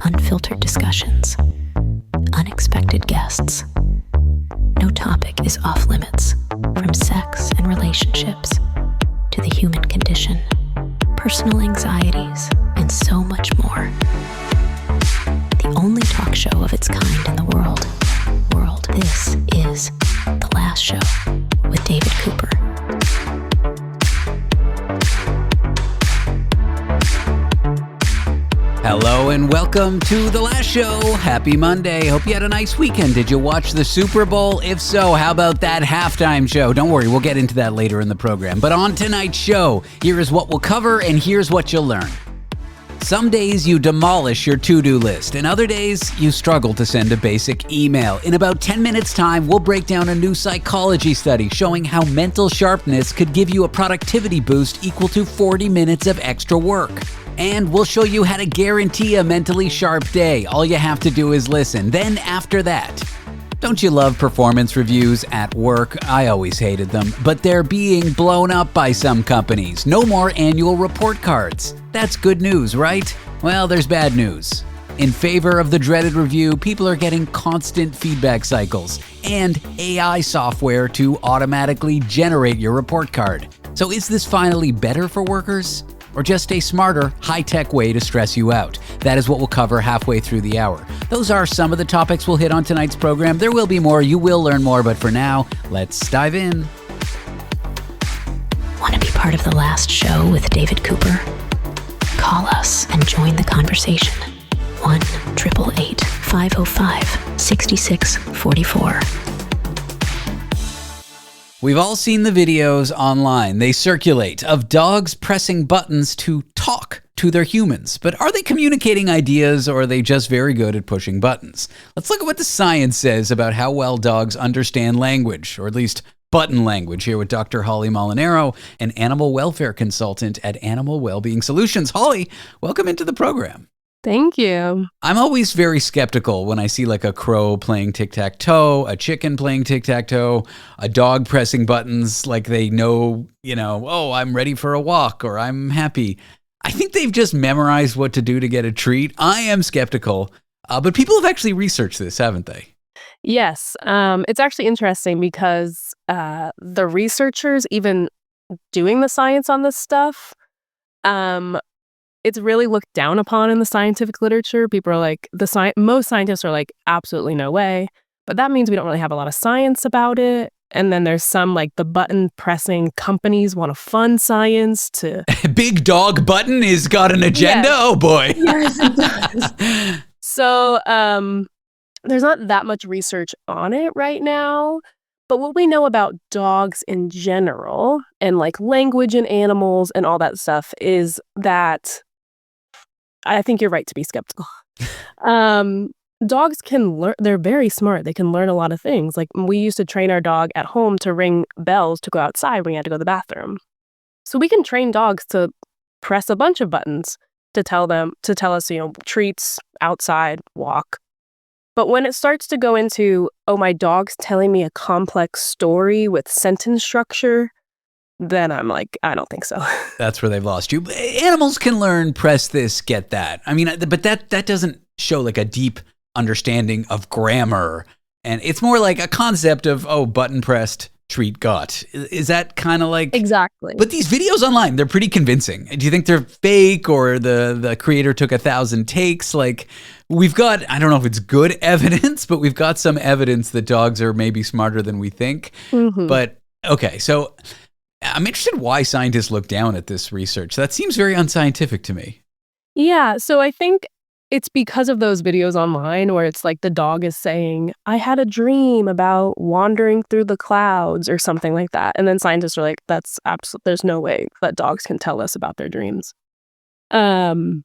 unfiltered discussions, unexpected guests. No topic is off limits, from sex and relationships to the human condition, personal anxieties, and so much more. The only talk show of its kind in the world. This is The Last Show with David Cooper. Hello and welcome to The Last Show. Happy Monday. Hope you had a nice weekend. Did you watch the Super Bowl? If so, how about that halftime show? Don't worry, we'll get into that later in the program. But on tonight's show, here is what we'll cover and here's what you'll learn. Some days you demolish your to-do list, and other days you struggle to send a basic email. In about 10 minutes' time, we'll break down a new psychology study showing how mental sharpness could give you a productivity boost equal to 40 minutes of extra work. And we'll show you how to guarantee a mentally sharp day. All you have to do is listen. Then after that, don't you love performance reviews at work? I always hated them, but they're being blown up by some companies. No more annual report cards. That's good news, right? Well, there's bad news. In favor of the dreaded review, people are getting constant feedback cycles and AI software to automatically generate your report card. So is this finally better for workers? Or just a smarter, high-tech way to stress you out? That is what we'll cover halfway through the hour. Those are some of the topics we'll hit on tonight's program. There will be more, you will learn more, but for now, let's dive in. Want to be part of The Last Show with David Cooper? Call us and join the conversation. 1-888-505-6644. We've all seen the videos online. They circulate of dogs pressing buttons to talk to their humans. But are they communicating ideas or are they just very good at pushing buttons? Let's look at what the science says about how well dogs understand language, or at least button language, here with Dr. Holly Molinaro, an animal welfare consultant at Animal Wellbeing Solutions. Holly, welcome into the program. Thank you. I'm always very skeptical when I see like a crow playing tic-tac-toe, a chicken playing tic-tac-toe, a dog pressing buttons like they know, oh, I'm ready for a walk or I'm happy. I think they've just memorized what to do to get a treat. I am skeptical, but people have actually researched this, haven't they? Yes. It's actually interesting because the researchers even doing the science on this stuff, it's really looked down upon in the scientific literature. People are like, most scientists are like, absolutely no way. But that means we don't really have a lot of science about it. And then there's some like the button pressing companies want to fund science to... Big Dog Button has got an agenda? Yes. Oh boy. Yes, it does. So there's not that much research on it right now. But what we know about dogs in general and like language in animals and all that stuff is that I think you're right to be skeptical. Dogs can learn. They're very smart. They can learn a lot of things. Like we used to train our dog at home to ring bells to go outside when we had to go to the bathroom. So we can train dogs to press a bunch of buttons to tell us, treats, outside, walk. But when it starts to go into, oh, my dog's telling me a complex story with sentence structure, then I'm like, I don't think so. That's where they've lost you. Animals can learn, press this, get that. I mean, but that doesn't show like a deep understanding of grammar. And it's more like a concept of, oh, button pressed, treat got. Is that kind of like... Exactly. But these videos online, they're pretty convincing. Do you think they're fake or the creator took 1,000 takes? Like... We've got, I don't know if it's good evidence, but we've got some evidence that dogs are maybe smarter than we think. Mm-hmm. But, okay, so I'm interested why scientists look down at this research. That seems very unscientific to me. Yeah, so I think it's because of those videos online where it's like the dog is saying, I had a dream about wandering through the clouds or something like that. And then scientists are like, there's no way that dogs can tell us about their dreams. So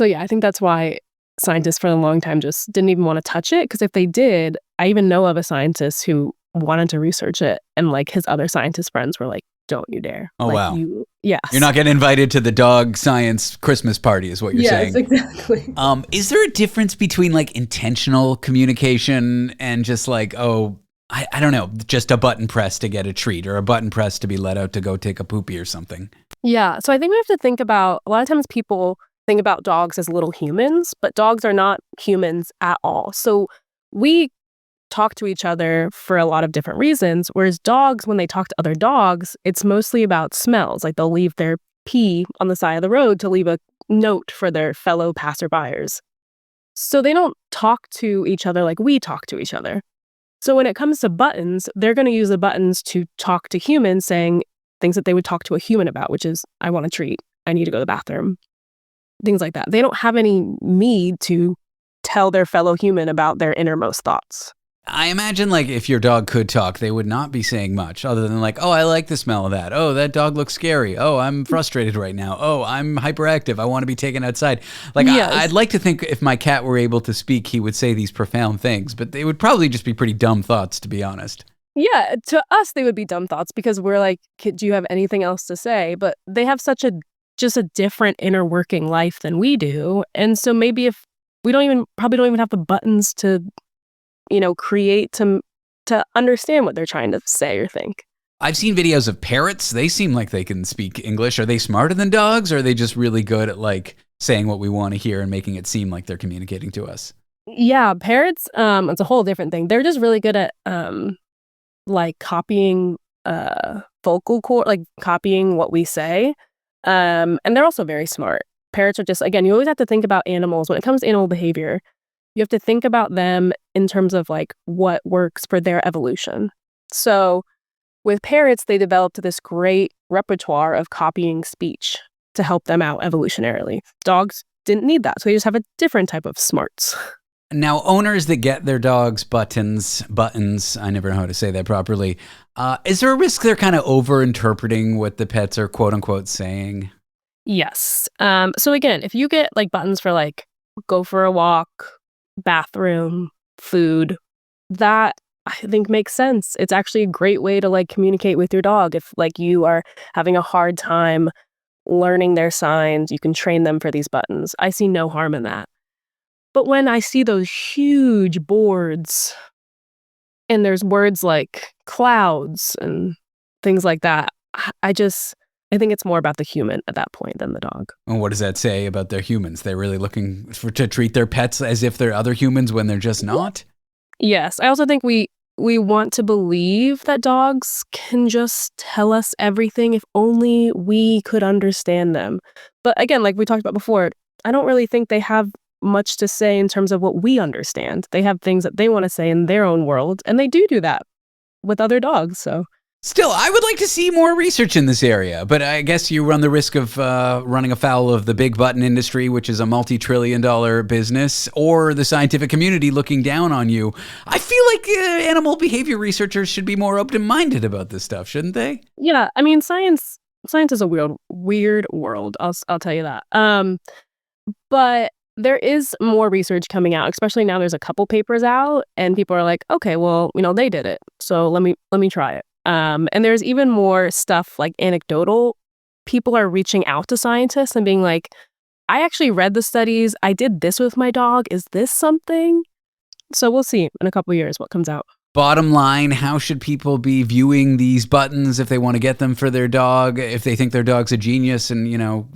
yeah, I think that's why scientists for a long time just didn't even want to touch it, because if they did, I even know of a scientist who wanted to research it and like his other scientist friends were like, don't you dare. Oh, like, wow. Yes. You're not getting invited to the dog science Christmas party is what you're saying. Yes, exactly. Is there a difference between like intentional communication and just like, oh, I don't know, just a button press to get a treat or a button press to be let out to go take a poopy or something? Yeah. So I think we have to think about, a lot of times people think about dogs as little humans, but dogs are not humans at all. So we talk to each other for a lot of different reasons, whereas dogs, when they talk to other dogs, it's mostly about smells. Like they'll leave their pee on the side of the road to leave a note for their fellow passerbyers. So they don't talk to each other like we talk to each other. So when it comes to buttons, they're going to use the buttons to talk to humans, saying things that they would talk to a human about, which is, I want a treat, I need to go to the bathroom, things like that. They don't have any need to tell their fellow human about their innermost thoughts. I imagine, like, if your dog could talk, they would not be saying much other than like, oh, I like the smell of that. Oh, that dog looks scary. Oh, I'm frustrated right now. Oh, I'm hyperactive. I want to be taken outside. Like, yes. I'd like to think if my cat were able to speak, he would say these profound things, but they would probably just be pretty dumb thoughts, to be honest. Yeah, to us, they would be dumb thoughts because we're like, do you have anything else to say? But they have such a different inner working life than we do. And so maybe if we probably don't even have the buttons to create to understand what they're trying to say or think. I've seen videos of parrots. They seem like they can speak English. Are they smarter than dogs, or are they just really good at like saying what we want to hear and making it seem like they're communicating to us? Yeah, parrots, it's a whole different thing. They're just really good at like copying vocal cord, like copying what we say. And they're also very smart. Parrots are just, again, you always have to think about animals. When it comes to animal behavior, you have to think about them in terms of like what works for their evolution. So with parrots, they developed this great repertoire of copying speech to help them out evolutionarily. Dogs didn't need that, so they just have a different type of smarts. Now, owners that get their dogs buttons, I never know how to say that properly. Is there a risk they're kind of over-interpreting what the pets are quote-unquote saying? Yes. So again, if you get like buttons for like go for a walk, bathroom, food, that I think makes sense. It's actually a great way to like communicate with your dog. If like you are having a hard time learning their signs, you can train them for these buttons. I see no harm in that. But when I see those huge boards and there's words like clouds and things like that, I think it's more about the human at that point than the dog. And what does that say about their humans? They're really looking to treat their pets as if they're other humans when they're just not? Yes. I also think we want to believe that dogs can just tell us everything if only we could understand them. But again, like we talked about before, I don't really think they have much to say in terms of what we understand. They have things that they want to say in their own world, and they do that with other dogs, so... Still, I would like to see more research in this area, but I guess you run the risk of running afoul of the big button industry, which is a multi-trillion-dollar business, or the scientific community looking down on you. I feel like animal behavior researchers should be more open-minded about this stuff, shouldn't they? Yeah, I mean, science is a weird world. I'll tell you that. But there is more research coming out, especially now. There's a couple papers out, and people are like, okay, well, they did it, so let me try it. And there's even more stuff like anecdotal. People are reaching out to scientists and being like, I actually read the studies. I did this with my dog. Is this something? So we'll see in a couple of years what comes out. Bottom line, how should people be viewing these buttons if they want to get them for their dog? If they think their dog's a genius and, you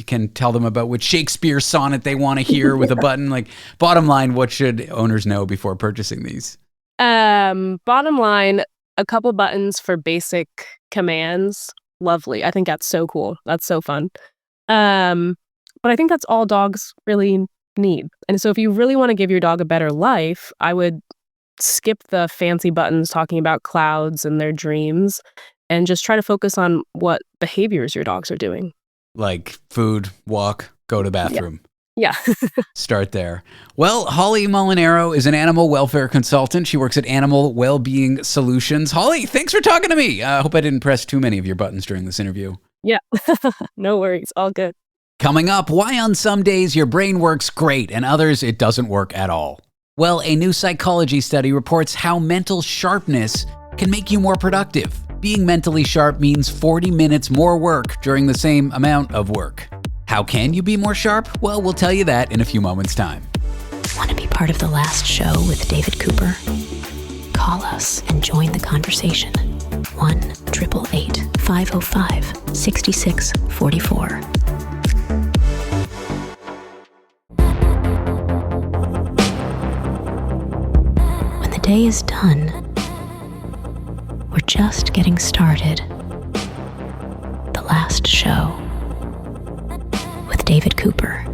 can tell them about which Shakespeare sonnet they want to hear with a button. Like, bottom line, what should owners know before purchasing these? Bottom line, a couple buttons for basic commands. Lovely. I think that's so cool. That's so fun. But I think that's all dogs really need. And so if you really want to give your dog a better life, I would skip the fancy buttons talking about clouds and their dreams and just try to focus on what behaviors your dogs are doing. Like food, walk, go to bathroom. Yeah. Start there. Well, Holly Molinaro is an animal welfare consultant. She works at Animal Wellbeing Solutions. Holly, thanks for talking to me. I hope I didn't press too many of your buttons during this interview. Yeah. No worries. All good. Coming up, why on some days your brain works great and others it doesn't work at all. Well, a new psychology study reports how mental sharpness can make you more productive. Being mentally sharp means 40 minutes more work during the same amount of work. How can you be more sharp? Well, we'll tell you that in a few moments' time. Want to be part of the last show with David Cooper? Call us and join the conversation. 1-888-505-6644. day is done. We're just getting started. The Last Show with David Cooper.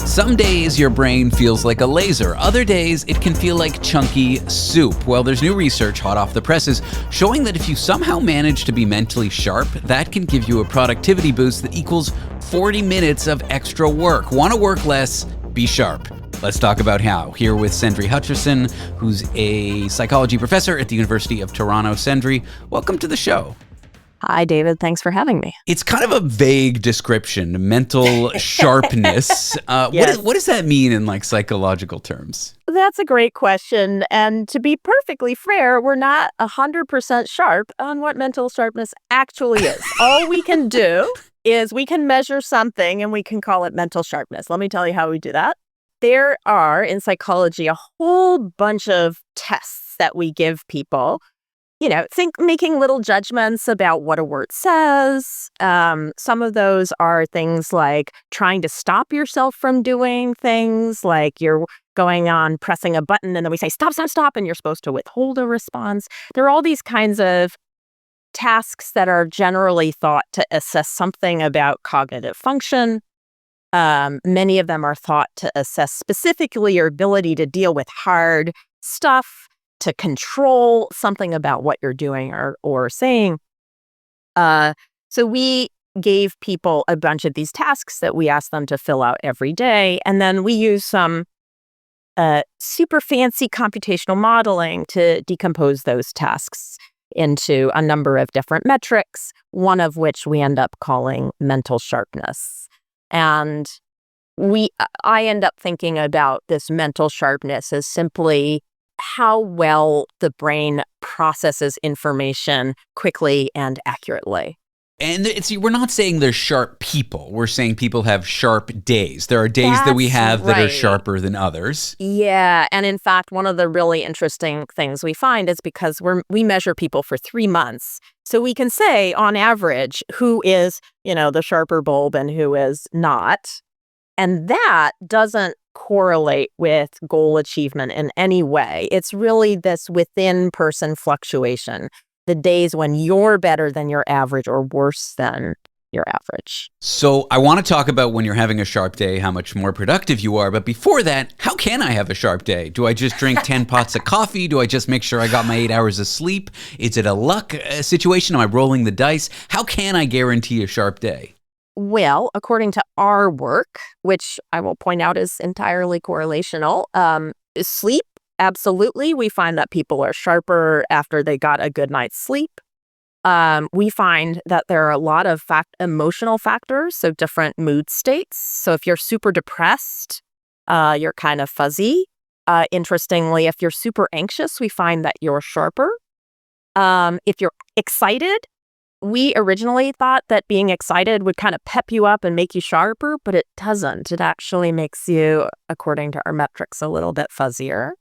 Some days your brain feels like a laser. Other days it can feel like chunky soup. Well, there's new research hot off the presses showing that if you somehow manage to be mentally sharp, that can give you a productivity boost that equals 40 minutes of extra work. Want to work less? Be sharp. Let's talk about how. Here with Cendri Hutcherson, who's a psychology professor at the University of Toronto. Cendri, welcome to the show. Hi, David. Thanks for having me. It's kind of a vague description, mental sharpness. Yes. What does that mean in like psychological terms? That's a great question. And to be perfectly fair, we're not 100% sharp on what mental sharpness actually is. All we can do is we can measure something and we can call it mental sharpness. Let me tell you how we do that. There are, in psychology, a whole bunch of tests that we give people. Making little judgments about what a word says. Some of those are things like trying to stop yourself from doing things, like you're going on pressing a button and then we say, stop, stop, stop, and you're supposed to withhold a response. There are all these kinds of tasks that are generally thought to assess something about cognitive function. Many of them are thought to assess specifically your ability to deal with hard stuff, to control something about what you're doing or saying. So we gave people a bunch of these tasks that we asked them to fill out every day. And then we use some super fancy computational modeling to decompose those tasks into a number of different metrics, one of which we end up calling mental sharpness. And I end up thinking about this mental sharpness as simply how well the brain processes information quickly and accurately. And we're not saying they're sharp people. We're saying people have sharp days. There are days that we have that are sharper than others. Yeah. And in fact, one of the really interesting things we find is because we measure people for 3 months. So we can say on average who is, the sharper bulb and who is not. And that doesn't correlate with goal achievement in any way. It's really this within person fluctuation, the days when you're better than your average or worse than your average. So I want to talk about when you're having a sharp day, how much more productive you are. But before that, how can I have a sharp day? Do I just drink 10 pots of coffee? Do I just make sure I got my 8 hours of sleep? Is it a luck situation? Am I rolling the dice? How can I guarantee a sharp day? Well, according to our work, which I will point out is entirely correlational, sleep, absolutely. We find that people are sharper after they got a good night's sleep. We find that there are a lot of emotional factors, so different mood states. So if you're super depressed, you're kind of fuzzy. Interestingly, if you're super anxious, we find that you're sharper. If you're excited, we originally thought that being excited would kind of pep you up and make you sharper, but it doesn't. It actually makes you, according to our metrics, a little bit fuzzier.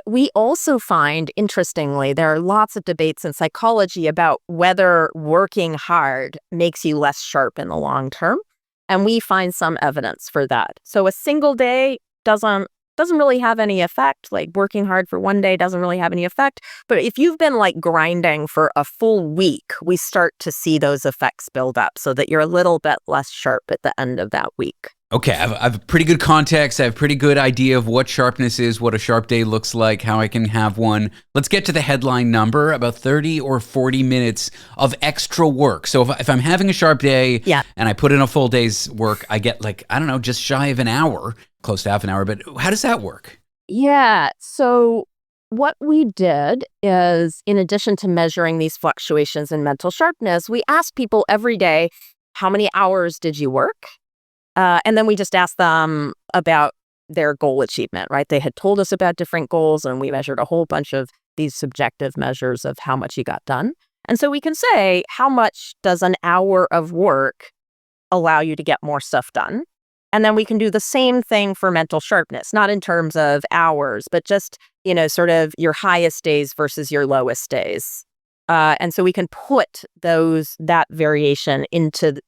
We also find, interestingly, there are lots of debates in psychology about whether working hard makes you less sharp in the long term. And we find some evidence for that. So a single day doesn't really have any effect. Like working hard for one day doesn't really have any effect. But if you've been like grinding for a full week, we start to see those effects build up so that you're a little bit less sharp at the end of that week. Okay, I have pretty good context. I have a pretty good idea of what sharpness is, what a sharp day looks like, how I can have one. Let's get to the headline number, about 30 or 40 minutes of extra work. So if I'm having a sharp day and I put in a full day's work, I get just shy of an hour, close to half an hour. But how does that work? Yeah, so what we did is, in addition to measuring these fluctuations in mental sharpness, we asked people every day, how many hours did you work? And then we just asked them about their goal achievement, right? They had told us about different goals, and we measured a whole bunch of these subjective measures of how much you got done. And so we can say, how much does an hour of work allow you to get more stuff done? And then we can do the same thing for mental sharpness, not in terms of hours, but just, sort of your highest days versus your lowest days. And so we can put that variation into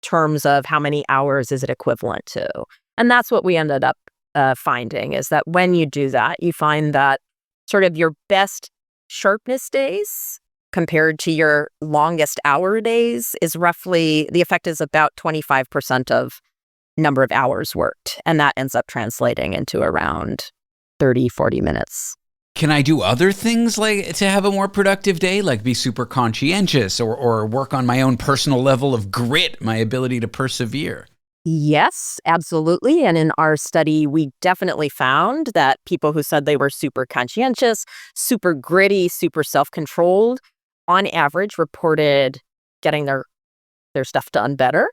terms of how many hours is it equivalent to. And that's what we ended up finding, is that when you do that, you find that sort of your best sharpness days compared to your longest hour days is roughly, the effect is about 25% of number of hours worked. And that ends up translating into around 30, 40 minutes. Can I do other things like to have a more productive day, like be super conscientious or work on my own personal level of grit, my ability to persevere? Yes, absolutely. And in our study, we definitely found that people who said they were super conscientious, super gritty, super self-controlled, on average reported getting their stuff done better.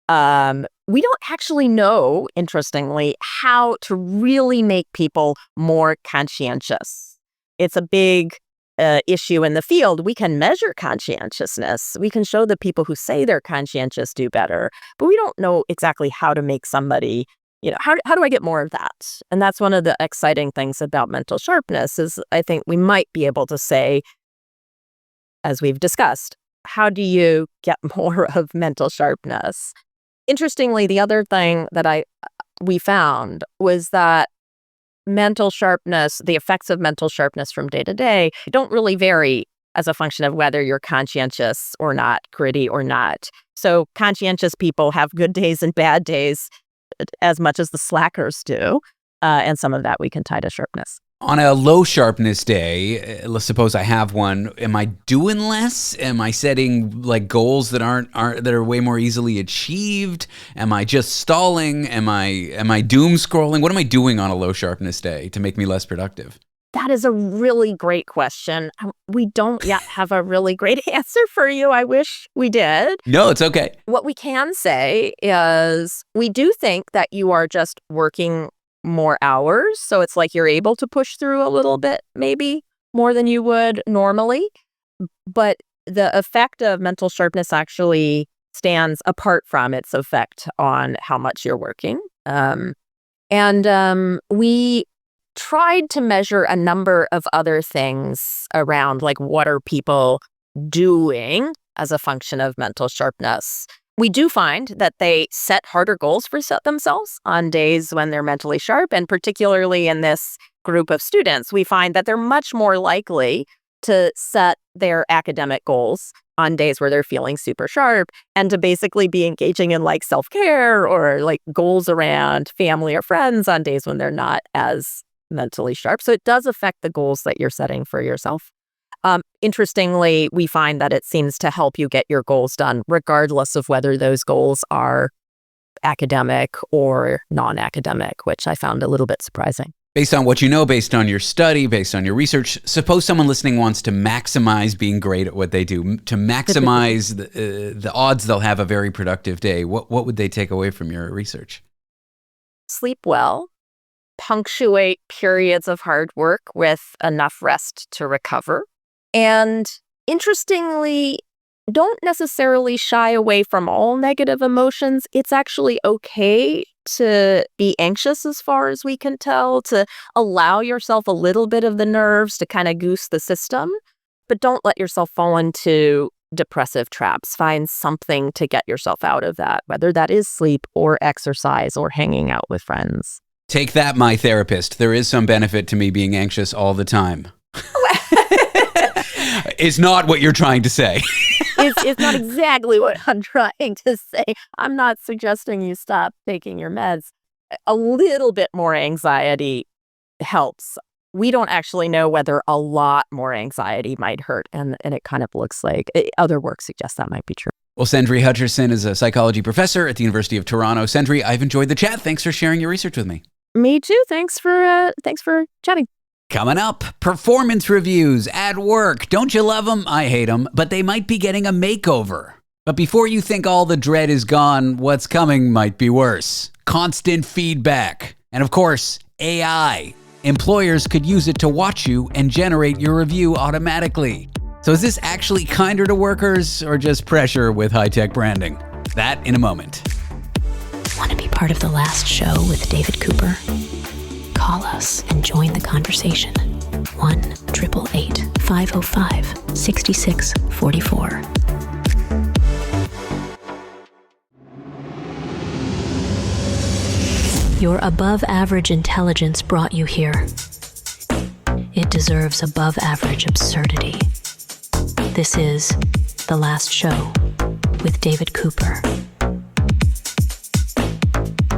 We don't actually know, interestingly, how to really make people more conscientious. It's a big issue in the field. We can measure conscientiousness. We can show that people who say they're conscientious do better, but we don't know exactly how to make somebody, how do I get more of that? And that's one of the exciting things about mental sharpness is I think we might be able to say, as we've discussed, how do you get more of mental sharpness? Interestingly, the other thing that we found was that mental sharpness, the effects of mental sharpness from day to day, don't really vary as a function of whether you're conscientious or not, gritty or not. So conscientious people have good days and bad days as much as the slackers do. And some of that we can tie to sharpness. On a low sharpness day, let's suppose I have one, am I doing less? Am I setting like goals that that are way more easily achieved? Am I just stalling? Am I doom scrolling? What am I doing on a low sharpness day to make me less productive? That is a really great question. We don't yet have a really great answer for you. I wish we did. No, it's okay. What we can say is we do think that you are just working more hours. So it's like you're able to push through a little bit, maybe more than you would normally. But the effect of mental sharpness actually stands apart from its effect on how much you're working. We tried to measure a number of other things around, like, what are people doing as a function of mental sharpness. We do find that they set harder goals for themselves on days when they're mentally sharp, and particularly in this group of students, we find that they're much more likely to set their academic goals on days where they're feeling super sharp and to basically be engaging in like self-care or like goals around family or friends on days when they're not as mentally sharp. So it does affect the goals that you're setting for yourself. Interestingly, we find that it seems to help you get your goals done, regardless of whether those goals are academic or non-academic, which I found a little bit surprising. Based on what you know, based on your study, based on your research, suppose someone listening wants to maximize being great at what they do, to maximize the odds they'll have a very productive day. What would they take away from your research? Sleep well, punctuate periods of hard work with enough rest to recover. And interestingly, don't necessarily shy away from all negative emotions. It's actually okay to be anxious as far as we can tell, to allow yourself a little bit of the nerves to kind of goose the system, but don't let yourself fall into depressive traps. Find something to get yourself out of that, whether that is sleep or exercise or hanging out with friends. Take that, my therapist. There is some benefit to me being anxious all the time. It's not what you're trying to say. It's not exactly what I'm trying to say. I'm not suggesting you stop taking your meds. A little bit more anxiety helps. We don't actually know whether a lot more anxiety might hurt, and it kind of looks like other work suggests that might be true. Well, Cendri Hutcherson is a psychology professor at the University of Toronto. Cendri, I've enjoyed the chat. Thanks for sharing your research with me. Me too. Thanks for chatting. Coming up, performance reviews at work. Don't you love them? I hate them, but they might be getting a makeover. But before you think all the dread is gone, what's coming might be worse. Constant feedback. And of course, AI. Employers could use it to watch you and generate your review automatically. So is this actually kinder to workers or just pressure with high-tech branding? That in a moment. Want to be part of the last show with David Cooper? Call us and join the conversation. 1-888-505-6644. Your above average intelligence brought you here. It deserves above average absurdity. This is The Last Show with David Cooper.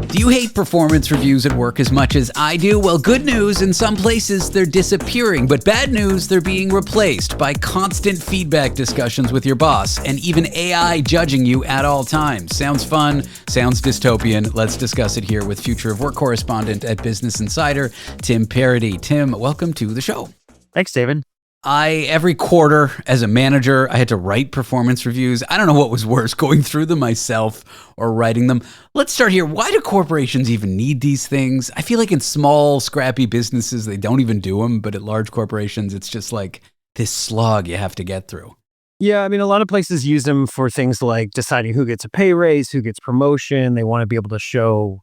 Do you hate performance reviews at work as much as I do? Well, good news, in some places they're disappearing, but bad news, they're being replaced by constant feedback discussions with your boss and even AI judging you at all times. Sounds fun, sounds dystopian. Let's discuss it here with Future of Work correspondent at Business Insider, Tim Paradis. Tim, welcome to the show. Thanks, David. Every quarter as a manager, I had to write performance reviews. I don't know what was worse, going through them myself or writing them. Let's start here. Why do corporations even need these things? I feel like in small, scrappy businesses, they don't even do them. But at large corporations, it's just like this slog you have to get through. Yeah, I mean, a lot of places use them for things like deciding who gets a pay raise, who gets promotion. They want to be able to show,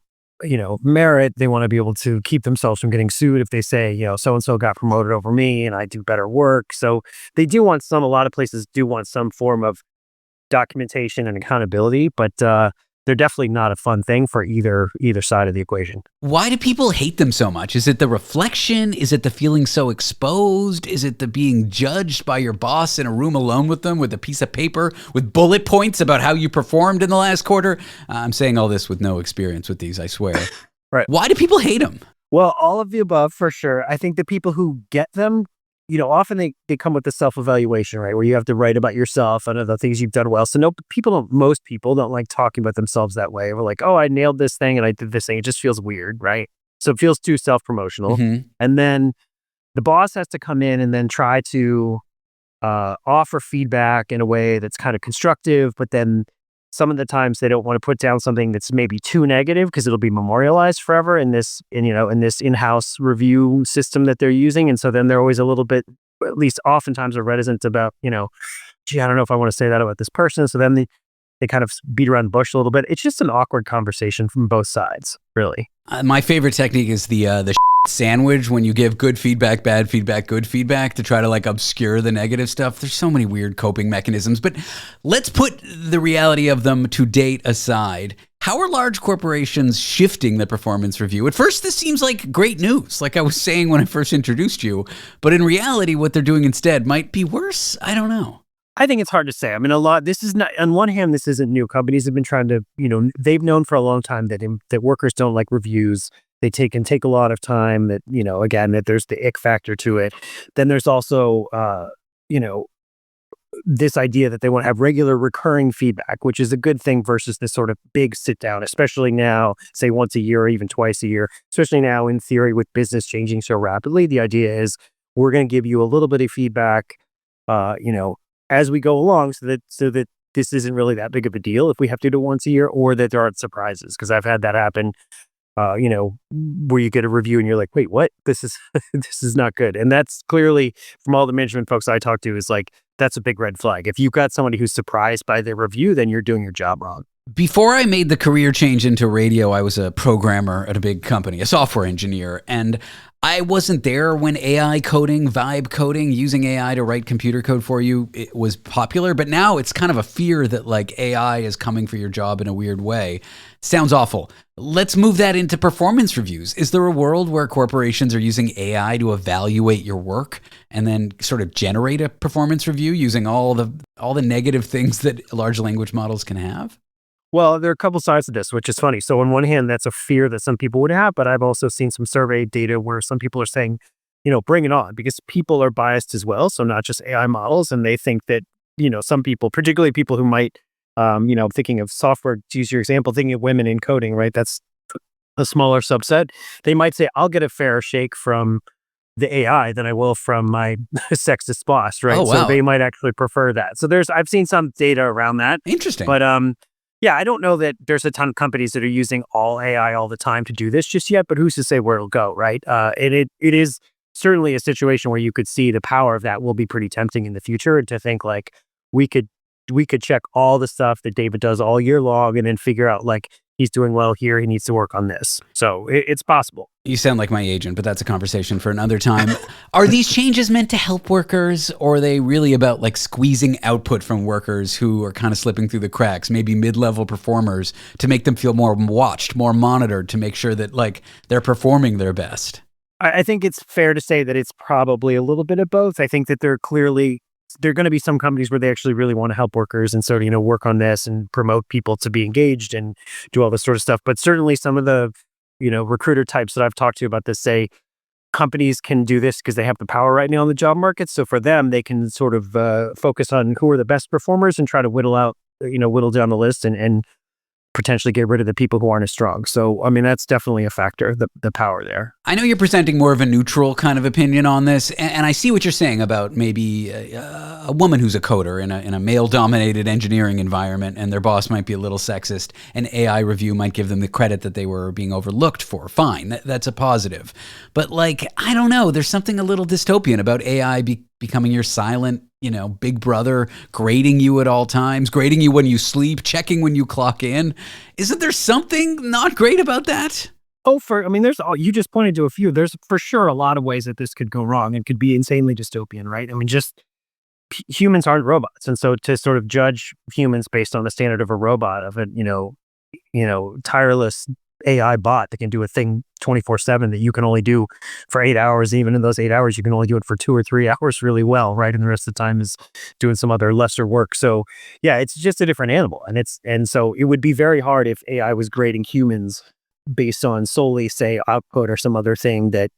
merit. They want to be able to keep themselves from getting sued if they say, so-and-so got promoted over me and I do better work. So they do want a lot of places do want some form of documentation and accountability, but they're definitely not a fun thing for either side of the equation. Why do people hate them so much? Is it the reflection? Is it the feeling so exposed? Is it the being judged by your boss in a room alone with them with a piece of paper with bullet points about how you performed in the last quarter? I'm saying all this with no experience with these, I swear. Right. Why do people hate them? Well, all of the above for sure. I think the people who get them, often they come with the self-evaluation, right? Where you have to write about yourself and the things you've done well. So most people don't like talking about themselves that way. We're like, oh, I nailed this thing and I did this thing. It just feels weird, right? So it feels too self-promotional. Mm-hmm. And then the boss has to come in and then try to offer feedback in a way that's kind of constructive, but then some of the times they don't want to put down something that's maybe too negative because it'll be memorialized forever in this in-house review system that they're using. And so then they're always a little bit, at least oftentimes, are reticent about, gee, I don't know if I want to say that about this person. So then they kind of beat around the bush a little bit. It's just an awkward conversation from both sides, really. My favorite technique is the sandwich, when you give good feedback, bad feedback, good feedback, to try to obscure the negative stuff. There's so many weird coping mechanisms, but let's put the reality of them to date aside. How are large corporations shifting the performance review? At first, this seems like great news, like I was saying when I first introduced you, but in reality, what they're doing instead might be worse. I don't know. I think it's hard to say. I mean, this is not, on one hand, this isn't new. Companies have been trying to, they've known for a long time that workers don't like reviews. They take a lot of time, that, again, that there's the ick factor to it. Then there's also, this idea that they want to have regular recurring feedback, which is a good thing versus this sort of big sit down, especially now, say once a year or even twice a year, especially now in theory with business changing so rapidly. The idea is we're going to give you a little bit of feedback, as we go along so that this isn't really that big of a deal if we have to do it once a year, or that there aren't surprises. Because I've had that happen, where you get a review and you're like, wait, what? This is not good. And that's clearly, from all the management folks I talk to, is like, that's a big red flag. If you've got somebody who's surprised by their review, then you're doing your job wrong. Before I made the career change into radio, I was a programmer at a big company, a software engineer, and I wasn't there when AI coding, vibe coding, using AI to write computer code for you, it was popular. But now it's kind of a fear that AI is coming for your job in a weird way. Sounds awful. Let's move that into performance reviews. Is there a world where corporations are using AI to evaluate your work and then sort of generate a performance review using all the negative things that large language models can have? Well, there are a couple sides to this, which is funny. So on one hand, that's a fear that some people would have, but I've also seen some survey data where some people are saying, bring it on, because people are biased as well. So not just AI models. And they think that, some people, particularly people who might, thinking of software, to use your example, thinking of women in coding, right? That's a smaller subset. They might say, I'll get a fair shake from the AI than I will from my sexist boss, right? Oh, wow. So they might actually prefer that. So I've seen some data around that. Interesting. But, yeah, I don't know that there's a ton of companies that are using all AI all the time to do this just yet, but who's to say where it'll go, right? And it is certainly a situation where you could see the power of that will be pretty tempting in the future, and to think we could check all the stuff that David does all year long and then figure out he's doing well here. He needs to work on this. So it's possible. You sound like my agent, but that's a conversation for another time. Are these changes meant to help workers, or are they really about like squeezing output from workers who are kind of slipping through the cracks, maybe mid-level performers, to make them feel more watched, more monitored, to make sure that like they're performing their best? I think it's fair to say that it's probably a little bit of both. I think that there are going to be some companies where they actually really want to help workers and sort of, work on this and promote people to be engaged and do all this sort of stuff. But certainly some of the, recruiter types that I've talked to about this say companies can do this because they have the power right now in the job market. So for them, they can sort of focus on who are the best performers and try to whittle down the list and potentially get rid of the people who aren't as strong. So, I mean, that's definitely a factor, the power there. I know you're presenting more of a neutral kind of opinion on this, and I see what you're saying about maybe a woman who's a coder in a male-dominated engineering environment, and their boss might be a little sexist. An AI review might give them the credit that they were being overlooked for. Fine, that's a positive. But I don't know, there's something a little dystopian about AI becoming your silent, big brother, grading you at all times, grading you when you sleep, checking when you clock in. Isn't there something not great about that? You just pointed to a few. There's for sure a lot of ways that this could go wrong and could be insanely dystopian, right? I mean, just humans aren't robots. And so to sort of judge humans based on the standard of a robot, of a, tireless AI bot that can do a thing 24/7 that you can only do for 8 hours. Even in those 8 hours, you can only do it for 2 or 3 hours really well, right? And the rest of the time is doing some other lesser work. So yeah, it's just a different animal. And so it would be very hard if AI was grading humans based on solely, say, output or some other thing that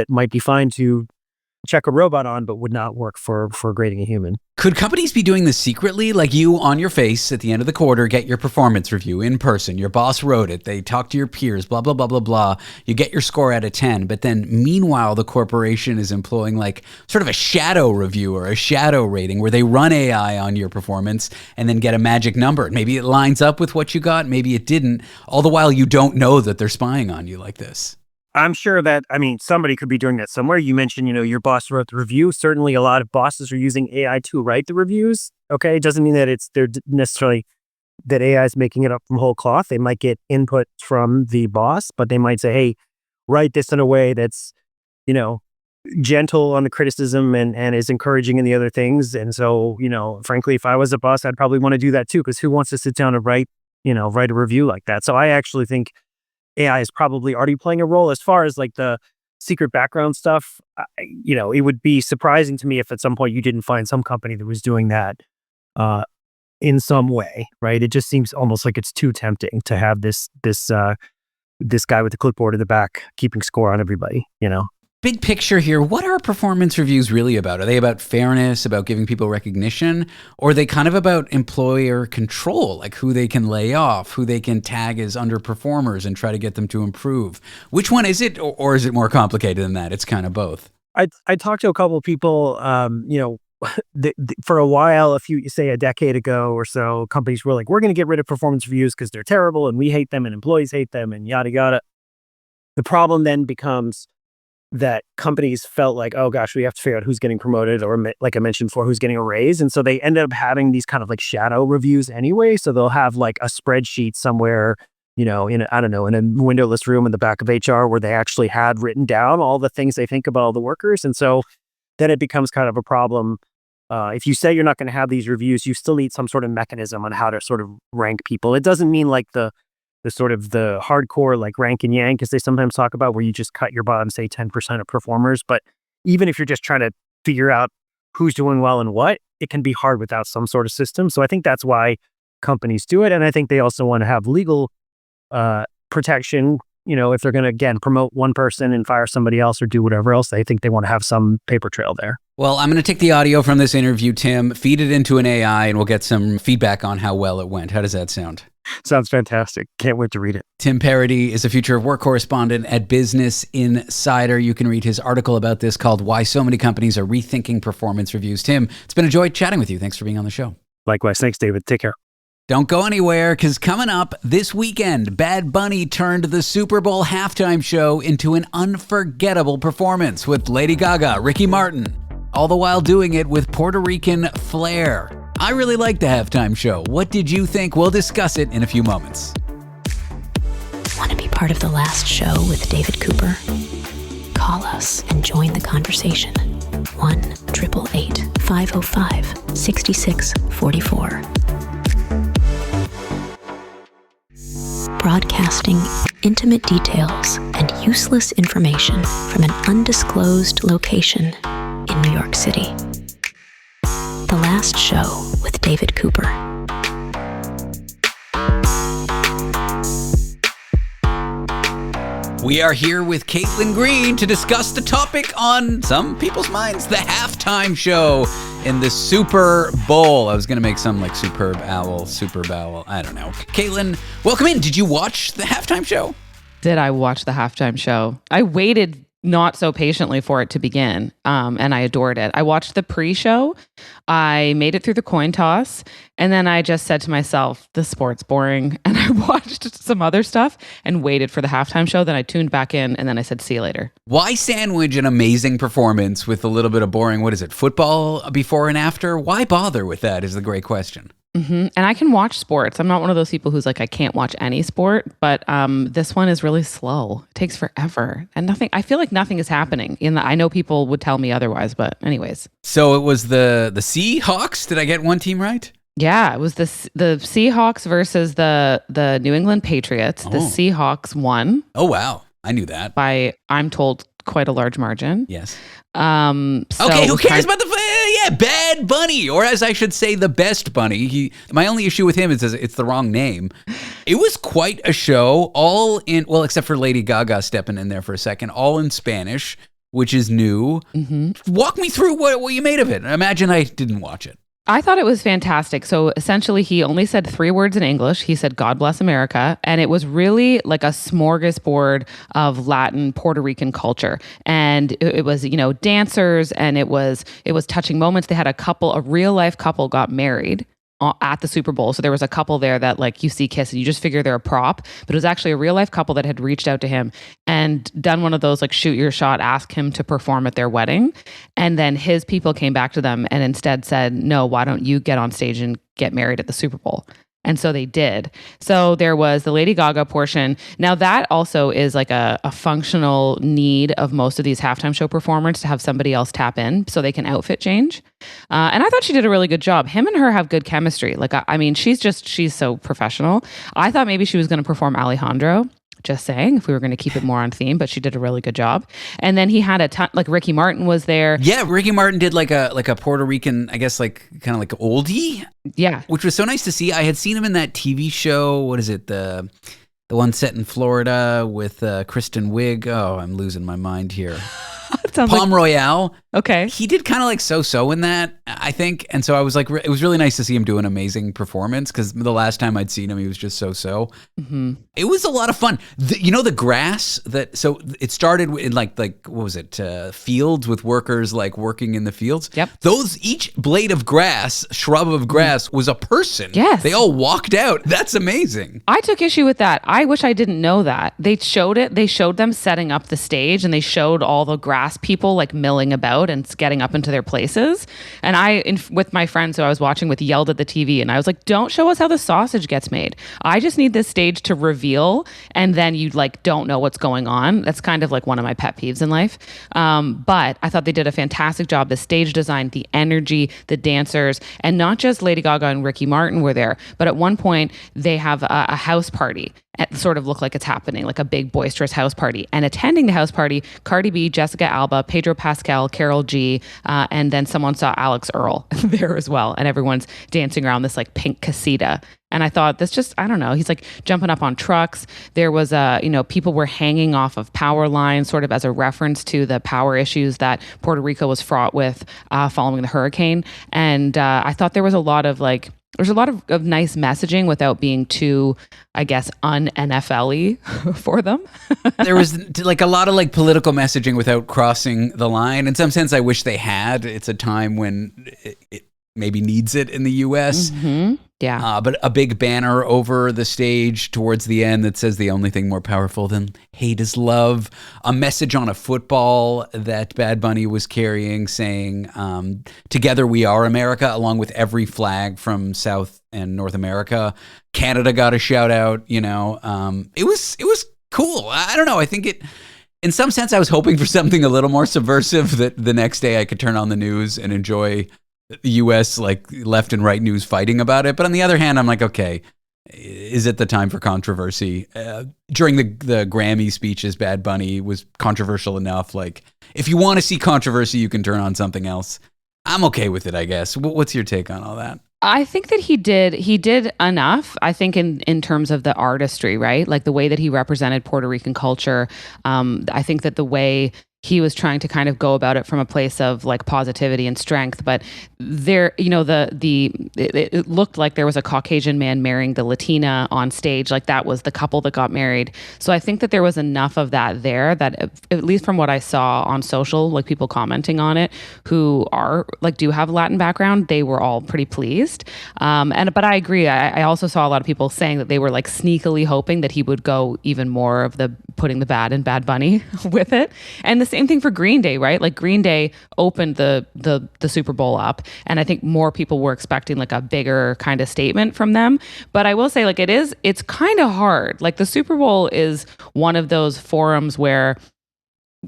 might be fine to check a robot on, but would not work for grading a human. Could companies be doing this secretly? Like you on your face at the end of the quarter, get your performance review in person. Your boss wrote it. They talk to your peers, blah, blah, blah, blah, blah. You get your score out of 10. But then meanwhile, the corporation is employing like sort of a shadow review or a shadow rating where they run AI on your performance and then get a magic number. Maybe it lines up with what you got. Maybe it didn't. All the while you don't know that they're spying on you like this. I'm sure that, somebody could be doing that somewhere. You mentioned, your boss wrote the review. Certainly a lot of bosses are using AI to write the reviews. Okay. It doesn't mean that they're necessarily that AI is making it up from whole cloth. They might get input from the boss, but they might say, hey, write this in a way that's, gentle on the criticism and is encouraging in the other things. And so, frankly, if I was a boss, I'd probably want to do that too, because who wants to sit down and write a review like that? So I actually think AI is probably already playing a role. As far as like the secret background stuff, it would be surprising to me if at some point you didn't find some company that was doing that in some way, right? It just seems almost like it's too tempting to have this guy with the clipboard in the back keeping score on everybody, Big picture here, what are performance reviews really about? Are they about fairness, about giving people recognition, or are they kind of about employer control, like who they can lay off, who they can tag as underperformers and try to get them to improve? Which one is it, or is it more complicated than that? It's kind of both. I talked to a couple of people, for a while, a decade ago or so, companies were like, we're going to get rid of performance reviews because they're terrible and we hate them and employees hate them and yada, yada. The problem then becomes that companies felt like, oh gosh, we have to figure out who's getting promoted, or like I mentioned before, who's getting a raise. And so they ended up having these kind of like shadow reviews anyway. So they'll have like a spreadsheet somewhere, in a windowless room in the back of HR where they actually had written down all the things they think about all the workers. And so then it becomes kind of a problem. If you say you're not going to have these reviews, you still need some sort of mechanism on how to sort of rank people. It doesn't mean like the sort of the hardcore like rank and yank, as they sometimes talk about, where you just cut your bottom, say 10% of performers. But even if you're just trying to figure out who's doing well and what, it can be hard without some sort of system. So I think that's why companies do it. And I think they also want to have legal protection. If they're going to, again, promote one person and fire somebody else or do whatever else, I think they want to have some paper trail there. Well, I'm going to take the audio from this interview, Tim, feed it into an AI, and we'll get some feedback on how well it went. How does that sound? Sounds fantastic. Can't wait to read it. Tim Paradis is a future of work correspondent at Business Insider. You can read his article about this called Why So Many Companies Are Rethinking Performance Reviews. Tim, it's been a joy chatting with you. Thanks for being on the show. Likewise. Thanks, David. Take care. Don't go anywhere, because coming up this weekend, Bad Bunny turned the Super Bowl halftime show into an unforgettable performance with Lady Gaga, Ricky Martin, all the while doing it with Puerto Rican flair. I really liked the halftime show. What did you think? We'll discuss it in a few moments. Part of The Last Show with David Cooper? Call us and join the conversation. 1-888-505-6644. Broadcasting intimate details and useless information from an undisclosed location in New York City. The Last Show with David Cooper. We are here with Caitlin Green to discuss the topic on some people's minds, the halftime show in the Super Bowl. I was going to make some like Super Bowl. I don't know. Caitlin, welcome in. Did you watch the halftime show? Did I watch the halftime show? I waited not so patiently for it to begin, and I adored it. I watched the pre-show. I made it through the coin toss, and then I just said to myself, the sport's boring, and I watched some other stuff and waited for the halftime show. Then I tuned back in, and then I said, see you later. Why sandwich an amazing performance with a little bit of boring, what is it, football before and after? Why bother with that is the great question. Mm-hmm. And I can watch sports. I'm not one of those people who's like, I can't watch any sport, but this one is really slow. It takes forever. And I feel like nothing is happening. I know people would tell me otherwise, but anyways. So it was the Seahawks? Did I get one team right? Yeah, it was the Seahawks versus the New England Patriots. The Seahawks won. Oh, wow. I knew that. By, I'm told, quite a large margin. Yes. So okay, who cares about the Bad Bunny, or as I should say, the Best Bunny. My only issue with him is it's the wrong name. It was quite a show, all in, well, except for Lady Gaga stepping in there for a second, all in Spanish, which is new. Mm-hmm. Walk me through what you made of it. Imagine I didn't watch it. I thought it was fantastic. So essentially, he only said 3 words in English. He said, God bless America. And it was really like a smorgasbord of Latin, Puerto Rican culture. And it was, dancers, and it was touching moments. They had a real life couple got married at the Super Bowl. So there was a couple there that like you see kiss and you just figure they're a prop, but it was actually a real life couple that had reached out to him and done one of those like shoot your shot, ask him to perform at their wedding. And then his people came back to them and instead said, no, why don't you get on stage and get married at the Super Bowl? And so they did. So there was the Lady Gaga portion. Now that also is like a functional need of most of these halftime show performers to have somebody else tap in so they can outfit change. And I thought she did a really good job. Him and her have good chemistry. Like, I mean, she's so professional. I thought maybe she was going to perform Alejandro. Just saying, if we were going to keep it more on theme, but she did a really good job. And then he had a ton, like Ricky Martin was there. Yeah, Ricky Martin did like a Puerto Rican, I guess like kind of like oldie. Yeah. Which was so nice to see. I had seen him in that TV show. What is it? The one set in Florida with Kristen Wiig. Oh, I'm losing my mind here. Palm Royale. Okay. He did kind of like so in that, I think. And so I was like, it was really nice to see him do an amazing performance because the last time I'd seen him, he was just so. Mm-hmm. It was a lot of fun. The grass so it started in like what was it? Fields with workers like working in the fields. Yep. Each blade of grass, shrub of grass was a person. Yes. They all walked out. That's amazing. I took issue with that. I wish I didn't know that. They showed it. They showed them setting up the stage and they showed all the grass people like milling about and getting up into their places. And with my friends who I was watching with, yelled at the TV and I was like, don't show us how the sausage gets made. I just need this stage to reveal and then you like don't know what's going on. That's kind of like one of my pet peeves in life. But I thought they did a fantastic job. The stage design, the energy, the dancers, and not just Lady Gaga and Ricky Martin were there, but at one point they have a house party. It sort of looked like it's happening, like a big boisterous house party. And attending the house party, Cardi B, Jessica Alba, Pedro Pascal, Karol G, and then someone saw Alex Earl there as well. And everyone's dancing around this like pink casita. And I thought I don't know, he's like jumping up on trucks. There was people were hanging off of power lines sort of as a reference to the power issues that Puerto Rico was fraught with following the hurricane. And I thought there was a lot of there's a lot of nice messaging without being too, I guess, un-NFL-y for them. There was like a lot of like political messaging without crossing the line. In some sense, I wish they had. It's a time when it maybe needs it in the U.S. Mm-hmm. Yeah. But a big banner over the stage towards the end that says the only thing more powerful than hate is love. A message on a football that Bad Bunny was carrying saying, together we are America, along with every flag from South and North America. Canada got a shout out, It was cool. I don't know. I think in some sense, I was hoping for something a little more subversive, that the next day I could turn on the news and enjoy the U.S. like left and right news fighting about it. But on the other hand, I'm like, okay, is it the time for controversy? During the Grammy speeches, Bad Bunny was controversial enough. Like, if you want to see controversy, you can turn on something else. I'm okay with it, I guess. What's your take on all that? I think that he did enough, I think, in terms of the artistry, right? Like the way that he represented Puerto Rican culture. I think that the way he was trying to kind of go about it from a place of like positivity and strength, but there, you know, it looked like there was a Caucasian man marrying the Latina on stage, like that was the couple that got married. So I think that there was enough of that there, that at least from what I saw on social, like people commenting on it who are like do have Latin background, they were all pretty pleased. But I agree. I also saw a lot of people saying that they were like sneakily hoping that he would go even more of the putting the bad in Bad Bunny with it. And the same thing for Green Day, right? Like Green Day opened the Super Bowl up, and I think more people were expecting like a bigger kind of statement from them. But I will say, like, it's kind of hard. Like the Super Bowl is one of those forums where,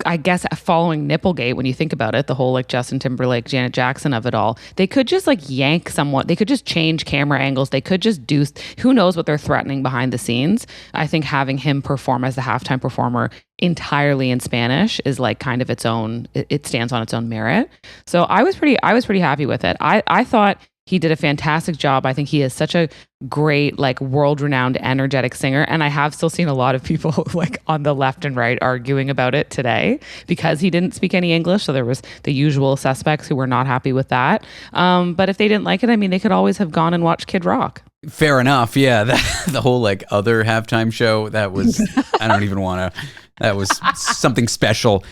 I guess, following Nipplegate, when you think about it, the whole like Justin Timberlake, Janet Jackson of it all, they could just like yank someone. They could just change camera angles. They could just do, who knows what they're threatening behind the scenes. I think having him perform as the halftime performer entirely in Spanish is like kind of its own, it stands on its own merit. So I was pretty happy with it. I thought he did a fantastic job. I think he is such a great, like world-renowned, energetic singer. And I have still seen a lot of people like on the left and right arguing about it today because he didn't speak any English. So there was the usual suspects who were not happy with that. But if they didn't like it, I mean, they could always have gone and watched Kid Rock. Fair enough. Yeah. The whole like other halftime show, that was, I don't even want to. That was something special.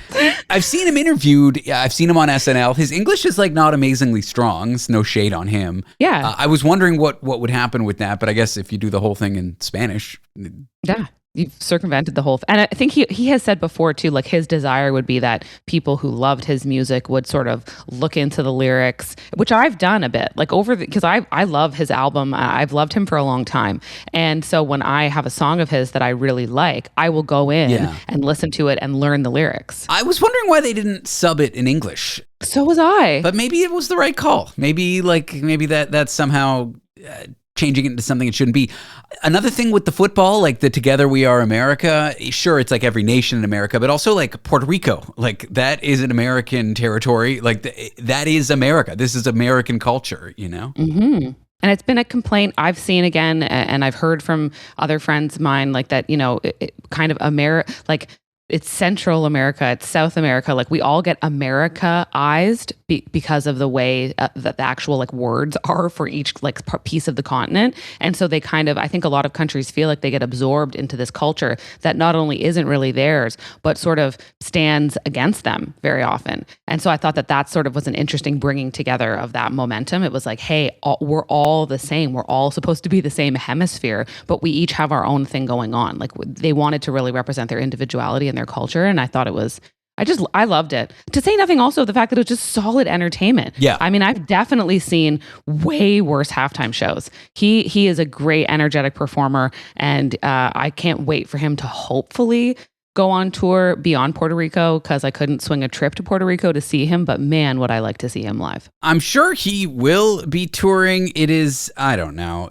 I've seen him interviewed. I've seen him on SNL. His English is like not amazingly strong. It's no shade on him. Yeah. I was wondering what would happen with that, but I guess if you do the whole thing in Spanish. Yeah. You've circumvented the whole and I think he has said before too, like his desire would be that people who loved his music would sort of look into the lyrics, which I've done a bit, like because I love his album. I've loved him for a long time. And so when I have a song of his that I really like, I will go in and listen to it and learn the lyrics. I was wondering why they didn't sub it in English. So was I. But maybe it was the right call. Maybe that's somehow changing it into something it shouldn't be. Another thing with the football, like the Together We Are America, sure, it's like every nation in America, but also like Puerto Rico, like that is an American territory. Like that is America. This is American culture, you know? Mm-hmm. And it's been a complaint I've seen again, and I've heard from other friends of mine, like that, you know, it kind of like it's Central America, it's South America. Like we all get Americaized because of the way that the actual like words are for each like piece of the continent. And so they kind of, I think a lot of countries feel like they get absorbed into this culture that not only isn't really theirs, but sort of stands against them very often. And so I thought that sort of was an interesting bringing together of that momentum. It was like, hey, we're all the same. We're all supposed to be the same hemisphere, but we each have our own thing going on. Like they wanted to really represent their individuality and their culture. And I thought it was, I loved it. To say nothing also the fact that it was just solid entertainment. Yeah. I mean, I've definitely seen way worse halftime shows. He is a great energetic performer, and I can't wait for him to hopefully go on tour beyond Puerto Rico, because I couldn't swing a trip to Puerto Rico to see him, but man, would I like to see him live. I'm sure he will be touring. It is, I don't know.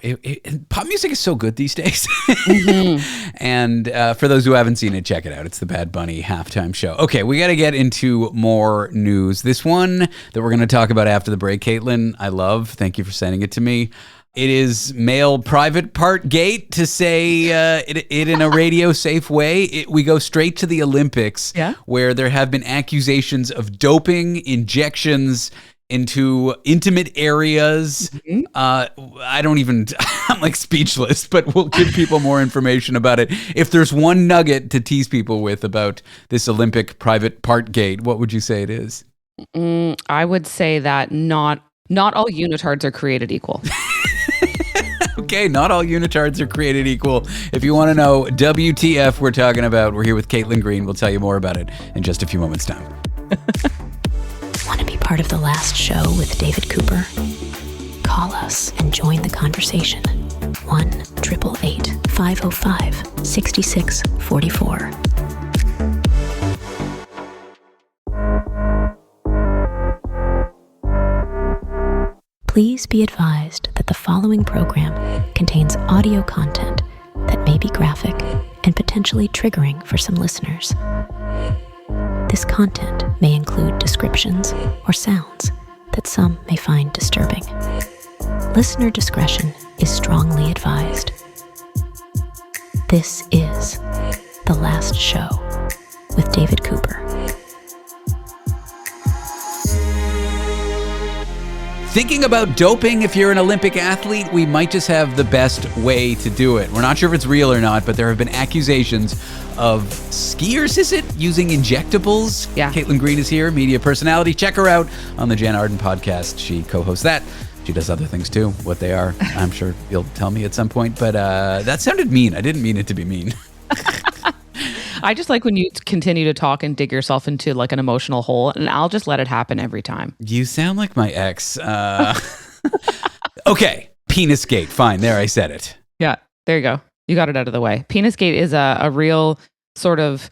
Pop music is so good these days. Mm-hmm. And for those who haven't seen it, check it out. It's the Bad Bunny halftime show. Okay, we got to get into more news. This one that we're going to talk about after the break, Caitlin, I love. Thank you for sending it to me. It is male private part gate, to say it in a radio safe way. We go straight to the Olympics, where there have been accusations of doping, injections into intimate areas. Mm-hmm. I'm like speechless, but we'll give people more information about it. If there's one nugget to tease people with about this Olympic private part gate, what would you say it is? I would say that not all unitards are created equal. Okay, not all unitards are created equal. If you want to know WTF we're talking about, we're here with Caitlin Green. We'll tell you more about it in just a few moments' time. Want to be part of The Last Show with David Cooper? Call us and join the conversation. 1-888-505-6644. Please be advised that the following program contains audio content that may be graphic and potentially triggering for some listeners. This content may include descriptions or sounds that some may find disturbing. Listener discretion is strongly advised. This is The Last Show with David Cooper. Thinking about doping if you're an Olympic athlete, we might just have the best way to do it. We're not sure if it's real or not, but there have been accusations of skiers, is it, using injectables? Yeah. Caitlin Green is here, media personality. Check her out on the Jen Arden podcast. She co-hosts that. She does other things too. What they are, I'm sure you'll tell me at some point. But that sounded mean. I didn't mean it to be mean. I just like when you continue to talk and dig yourself into like an emotional hole, and I'll just let it happen every time. You sound like my ex. Okay, Penisgate. Fine, there, I said it. Yeah, there you go. You got it out of the way. Penisgate is a real sort of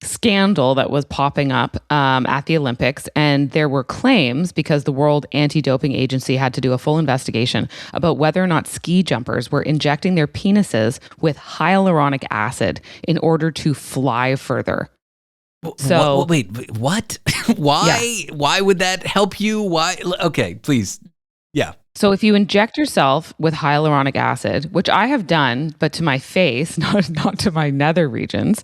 scandal that was popping up at the Olympics, and there were claims because the World Anti-Doping Agency had to do a full investigation about whether or not ski jumpers were injecting their penises with hyaluronic acid in order to fly further. So wait, what? Why? Yeah. Why would that help you? Why? Okay, please. Yeah. So if you inject yourself with hyaluronic acid, which I have done, but to my face, not to my nether regions,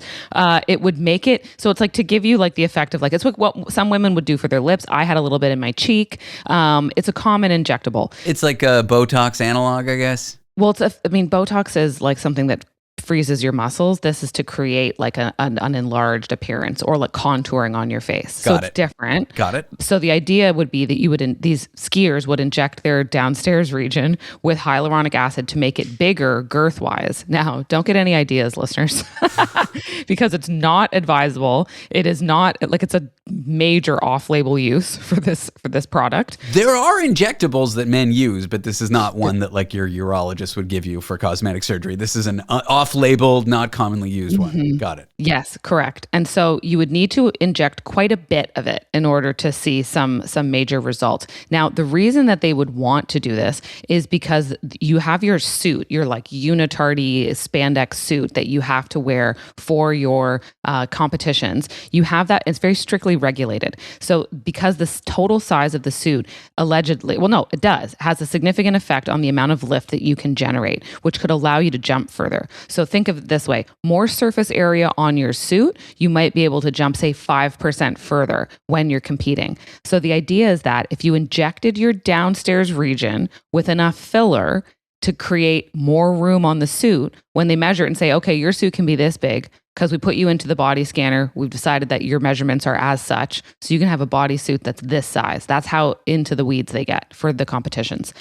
it would make it, so it's like to give you like the effect of like, it's what some women would do for their lips. I had a little bit in my cheek. It's a common injectable. It's like a Botox analog, I guess. Well, Botox is like something that freezes your muscles. This is to create like an enlarged appearance or like contouring on your face. So it's different. Got it. So the idea would be that these skiers would inject their downstairs region with hyaluronic acid to make it bigger girth-wise. Now, don't get any ideas, listeners, because it's not advisable. It is not like it's a major off-label use for this product. There are injectables that men use, but this is not one that like your urologist would give you for cosmetic surgery. This is an off-label, not commonly used one. Mm-hmm. Got it. Yes, correct. And so you would need to inject quite a bit of it in order to see some major results. Now, the reason that they would want to do this is because you have your suit, your like unitardy spandex suit that you have to wear for your competitions. You have that, it's very strictly regulated. So because the total size of the suit allegedly, well, no, it does, has a significant effect on the amount of lift that you can generate, which could allow you to jump further. So think of it this way, more surface area on your suit, you might be able to jump, say, 5% further when you're competing. So the idea is that if you injected your downstairs region with enough filler to create more room on the suit, when they measure it and say, okay, your suit can be this big, because we put you into the body scanner, we've decided that your measurements are as such, so you can have a bodysuit that's this size. That's how into the weeds they get for the competitions.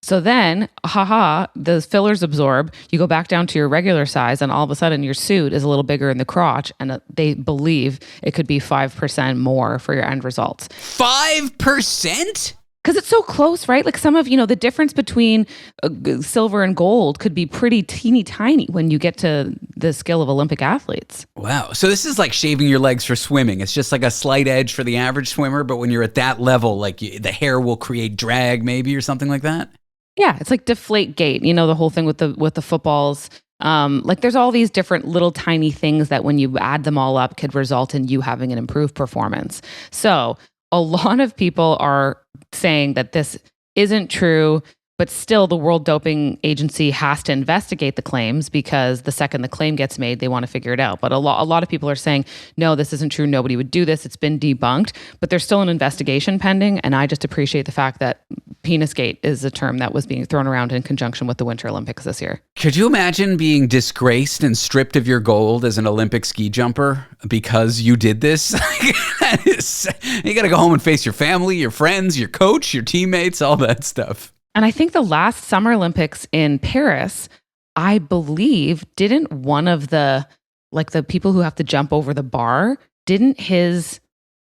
So then, the fillers absorb, you go back down to your regular size, and all of a sudden your suit is a little bigger in the crotch, and they believe it could be 5% more for your end results. 5%? Because it's so close, right? Like some of, the difference between silver and gold could be pretty teeny tiny when you get to the skill of Olympic athletes. Wow. So this is like shaving your legs for swimming. It's just like a slight edge for the average swimmer, but when you're at that level, like the hair will create drag maybe or something like that? Yeah, it's like deflate gate, the whole thing with the footballs. Like there's all these different little tiny things that when you add them all up could result in you having an improved performance. So a lot of people are saying that this isn't true, but still the World Doping Agency has to investigate the claims because the second the claim gets made, they want to figure it out. But a lot of people are saying, no, this isn't true. Nobody would do this. It's been debunked, but there's still an investigation pending. And I just appreciate the fact that Penisgate is a term that was being thrown around in conjunction with the Winter Olympics this year. Could you imagine being disgraced and stripped of your gold as an Olympic ski jumper because you did this? You got to go home and face your family, your friends, your coach, your teammates, all that stuff. And I think the last Summer Olympics in Paris, I believe, didn't one of the people who have to jump over the bar, didn't his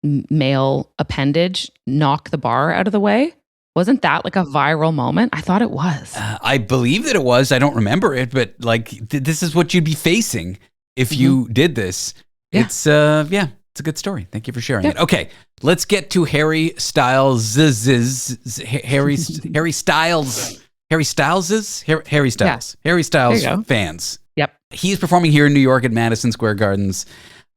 male appendage knock the bar out of the way Wasn't that like a viral moment? I thought it was. I believe that it was. I don't remember it, but like this is what you'd be facing if you did this. Yeah. It's it's a good story. Thank you for sharing it. Okay, let's get to Harry Styles. Harry Styles fans. Yep. He's performing here in New York at Madison Square Garden.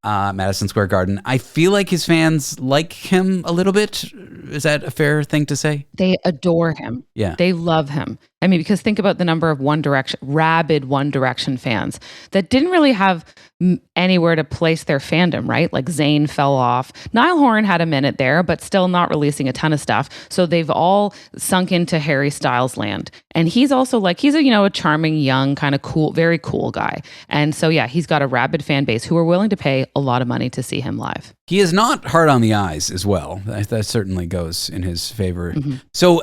I feel like his fans like him a little bit. Is that a fair thing to say? They adore him. Yeah. They love him. I mean, because think about the number of rabid One Direction fans that didn't really have anywhere to place their fandom, right? Like Zayn fell off. Niall Horan had a minute there, but still not releasing a ton of stuff. So they've all sunk into Harry Styles land. And he's also like, he's a charming, young, kind of cool, very cool guy. And so, yeah, he's got a rabid fan base who are willing to pay a lot of money to see him live. He is not hard on the eyes as well. That certainly goes in his favor. Mm-hmm. So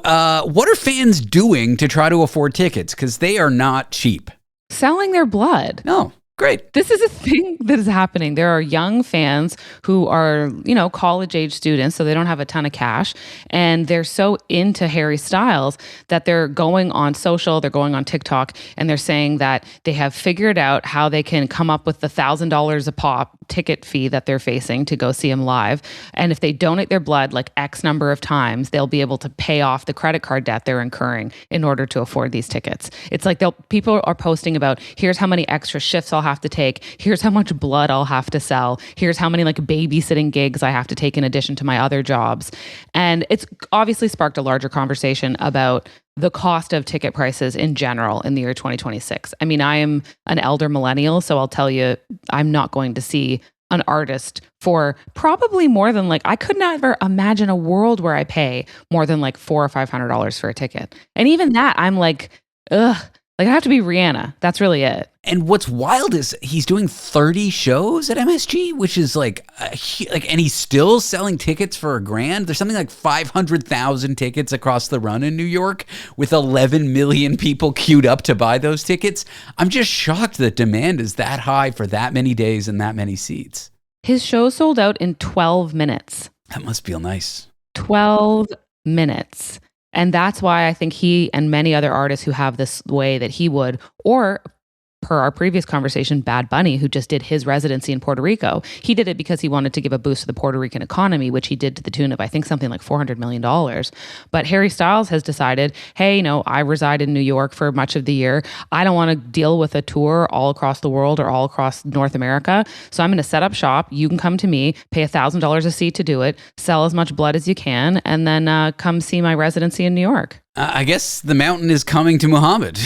what are fans doing to try to afford tickets? Because they are not cheap. Selling their blood. No. Great. This is a thing that is happening. There are young fans who are, college age students, so they don't have a ton of cash. And they're so into Harry Styles that they're going on social, they're going on TikTok, and they're saying that they have figured out how they can come up with the $1,000 a pop ticket fee that they're facing to go see him live. And if they donate their blood like X number of times, they'll be able to pay off the credit card debt they're incurring in order to afford these tickets. It's like people are posting about, here's how many extra shifts I'll have to take. Here's how much blood I'll have to sell. Here's how many like babysitting gigs I have to take in addition to my other jobs. And it's obviously sparked a larger conversation about the cost of ticket prices in general in the year 2026. I mean, I am an elder millennial, so I'll tell you, I'm not going to see an artist for probably more than I could never imagine a world where I pay more than $400 or $500 for a ticket. And even that, I'm like, ugh. I have to be Rihanna. That's really it. And what's wild is he's doing 30 shows at MSG, which is and he's still selling tickets for $1,000. There's something like 500,000 tickets across the run in New York with 11 million people queued up to buy those tickets. I'm just shocked that demand is that high for that many days and that many seats. His show sold out in 12 minutes. That must feel nice. 12 minutes. And that's why I think he and many other artists who have this way that he would, or per our previous conversation, Bad Bunny, who just did his residency in Puerto Rico, he did it because he wanted to give a boost to the Puerto Rican economy, which he did to the tune of, I think, something like $400 million. But Harry Styles has decided, hey, I reside in New York for much of the year. I don't want to deal with a tour all across the world or all across North America. So I'm going to set up shop. You can come to me, pay $1,000 a seat to do it, sell as much blood as you can, and then come see my residency in New York. I guess the mountain is coming to Muhammad.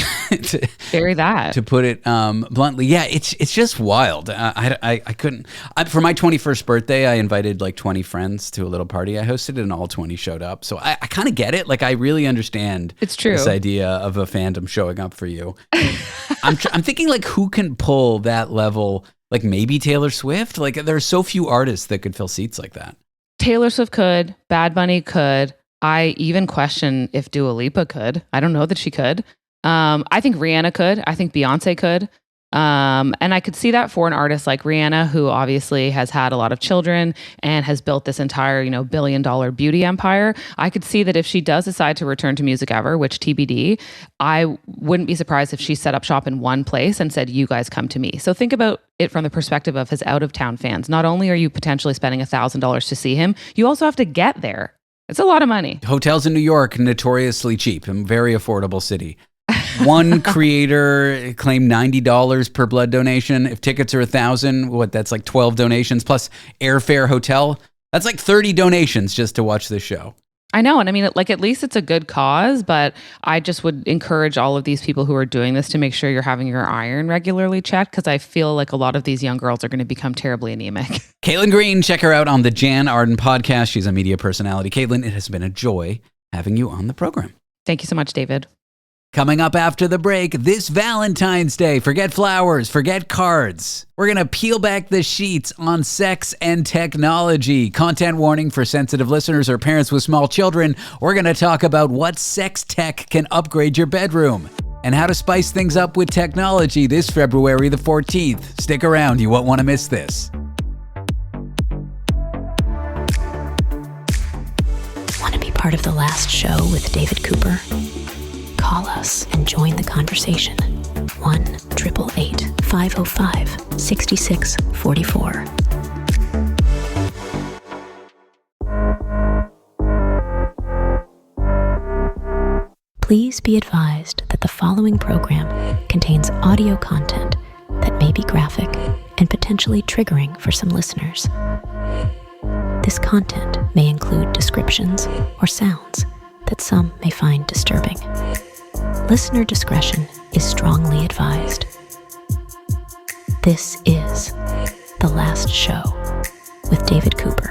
Bury that. To put it bluntly. Yeah, it's just wild. I couldn't. For my 21st birthday, I invited 20 friends to a little party I hosted, and all 20 showed up. So I kind of get it. I really understand. It's true. This idea of a fandom showing up for you. I'm thinking who can pull that level? Maybe Taylor Swift. There are so few artists that could fill seats like that. Taylor Swift could. Bad Bunny could. I even question if Dua Lipa could. I don't know that she could. I think Rihanna could. I think Beyonce could. And I could see that for an artist like Rihanna, who obviously has had a lot of children and has built this entire, billion-dollar beauty empire. I could see that if she does decide to return to music ever, which TBD, I wouldn't be surprised if she set up shop in one place and said, you guys come to me. So think about it from the perspective of his out-of-town fans. Not only are you potentially spending $1,000 to see him, you also have to get there. It's a lot of money. Hotels in New York, notoriously cheap, a very affordable city. One creator claimed $90 per blood donation. If tickets are $1,000, that's 12 donations plus airfare, hotel. That's 30 donations just to watch this show. I know. And I mean, at least it's a good cause, but I just would encourage all of these people who are doing this to make sure you're having your iron regularly checked, because I feel like a lot of these young girls are going to become terribly anemic. Caitlin Green, check her out on the Jan Arden podcast. She's a media personality. Caitlin, it has been a joy having you on the program. Thank you so much, David. Coming up after the break, this Valentine's Day, forget flowers, forget cards. We're going to peel back the sheets on sex and technology. Content warning for sensitive listeners or parents with small children. We're going to talk about what sex tech can upgrade your bedroom and how to spice things up with technology this February the 14th. Stick around, you won't want to miss this. Want to be Part of The Last Show with David Cooper? Call us and join the conversation. 1-888-505-6644. Please be advised that the following program contains audio content that may be graphic and potentially triggering for some listeners. This content may include descriptions or sounds that some may find disturbing. Listener discretion is strongly advised. This is The Last Show with David Cooper.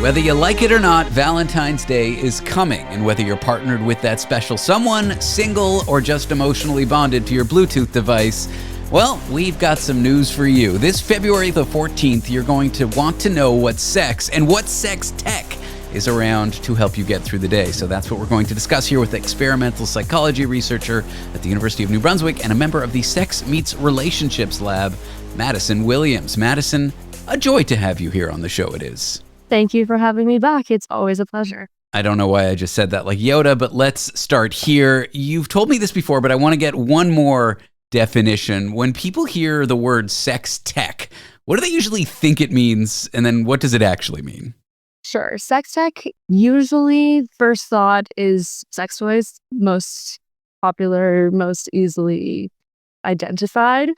Whether you like it or not, Valentine's Day is coming, and whether you're partnered with that special someone, single, or just emotionally bonded to your Bluetooth device, well, we've got some news for you. This February the 14th, you're going to want to know what sex and what sex tech is around to help you get through the day. So that's what we're going to discuss here with experimental psychology researcher at the University of New Brunswick and a member of the Sex Meets Relationships Lab, Madison Williams. Madison, a joy to have you here on the show it is. Thank you for having me back. It's always a pleasure. I don't know why I just said that like Yoda, but let's start here. You've told me this before, but I want to get one more definition. When people hear the word sex tech, what do they usually think it means? And then what does it actually mean? Sure. Sex tech, usually first thought is sex toys, most popular, most easily identified.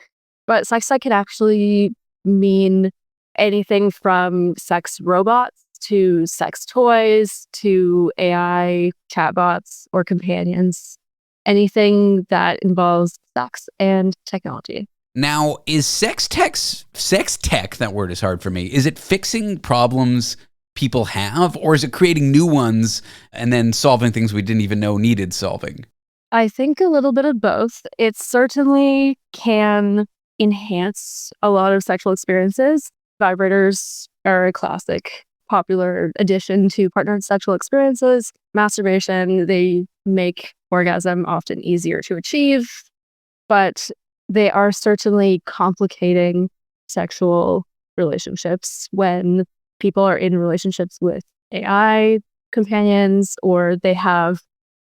But sex tech can actually mean anything from sex robots to sex toys to AI chatbots or companions, anything that involves sex and technology. Now, is sex tech, that word is hard for me, is it fixing problems people have, or is it creating new ones and then solving things we didn't even know needed solving? I think a little bit of both. It certainly can enhance a lot of sexual experiences. Vibrators are a classic popular addition to partnered sexual experiences. Masturbation, they make orgasm often easier to achieve, but they are certainly complicating sexual relationships when people are in relationships with AI companions or they have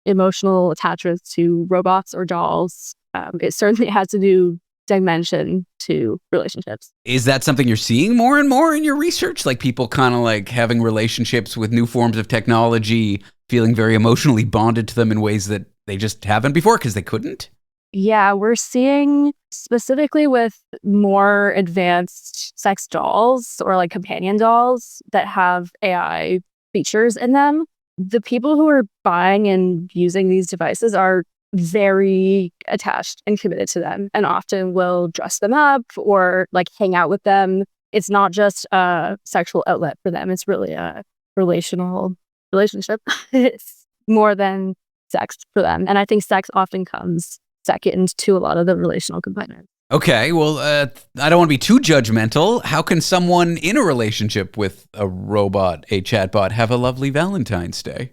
emotional attachments to robots or dolls. It certainly has a new dimension to relationships. Is that something you're seeing more and more in your research? Like people kind of like having relationships with new forms of technology, feeling very emotionally bonded to them in ways that they just haven't before because they couldn't? Yeah, we're seeing specifically with more advanced sex dolls or like companion dolls that have AI features in them. The people who are buying and using these devices are very attached and committed to them and often will dress them up or like hang out with them. It's not just a sexual outlet for them. It's really a relational relationship. It's more than sex for them. And I think sex often comes second to a lot of the relational components. Okay, well, I don't want to be too judgmental. How can someone in a relationship with a robot, a chatbot, have a lovely Valentine's Day?